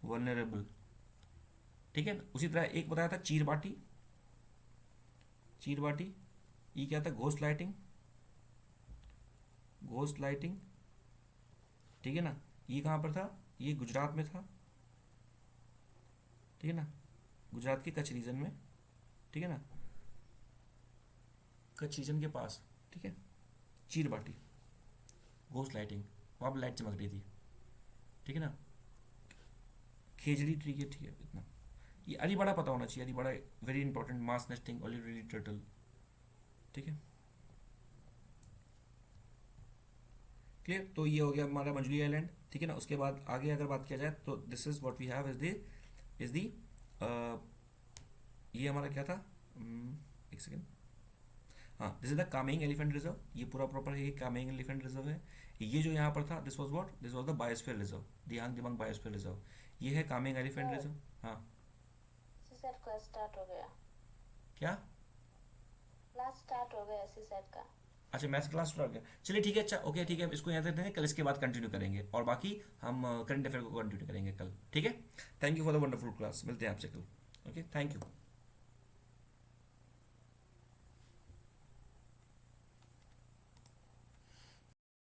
vulnerable, ठीक है। उसी तरह एक बताया था चीरबाटी। ये क्या था? घोस्ट लाइटिंग, ठीक है ना। ये कहाँ पर था? ये गुजरात में था, ठीक है ना, गुजरात के कच्छ रीजन में, ठीक है ना, कच्छ रीजन के पास, ठीक है। चीरबाटी, घोस्ट लाइटिंग, वहाँ पर लाइट चमक रही थी, ठीक है ना। खेजड़ी ट्री के, ठीक है, इतना। ये अरीबाड़ा पता होना चाहिए। Arribada very important, mass nesting olive ridley turtle, ठीक है। क्लियर? तो ये हो गया हमारा मंजुली आइलैंड, ठीक है ना। उसके बाद आगे अगर बात किया जाए तो this is what we have is the ये हमारा क्या था, एक सेकेंड, हाँ, this is the Kameng elephant reserve. ये पूरा प्रॉपर है, ये कामेंग एलिफेंट रिजर्व है। ये जो यहाँ पर था this was the biosphere reserve, Dihang Dibang biosphere reserve. ये है कामेंग एलिफेंट रिजर्व। हाँ, क्लास स्टार्ट हो गया। क्या क्लास स्टार्ट हो गया सीसेट का? अच्छा, मैथ्स क्लास स्टार्ट हो गया। चलिए ठीक है, अच्छा ओके, ठीक है, इसको यहाँ तक हैं। कल इसके बाद कंटिन्यू करेंगे और बाकी हम करंट अफेयर को कंटिन्यू करेंगे कल, ठीक है। Thank you for the wonderful class. मिलते हैं आपसे कल। Okay, thank you.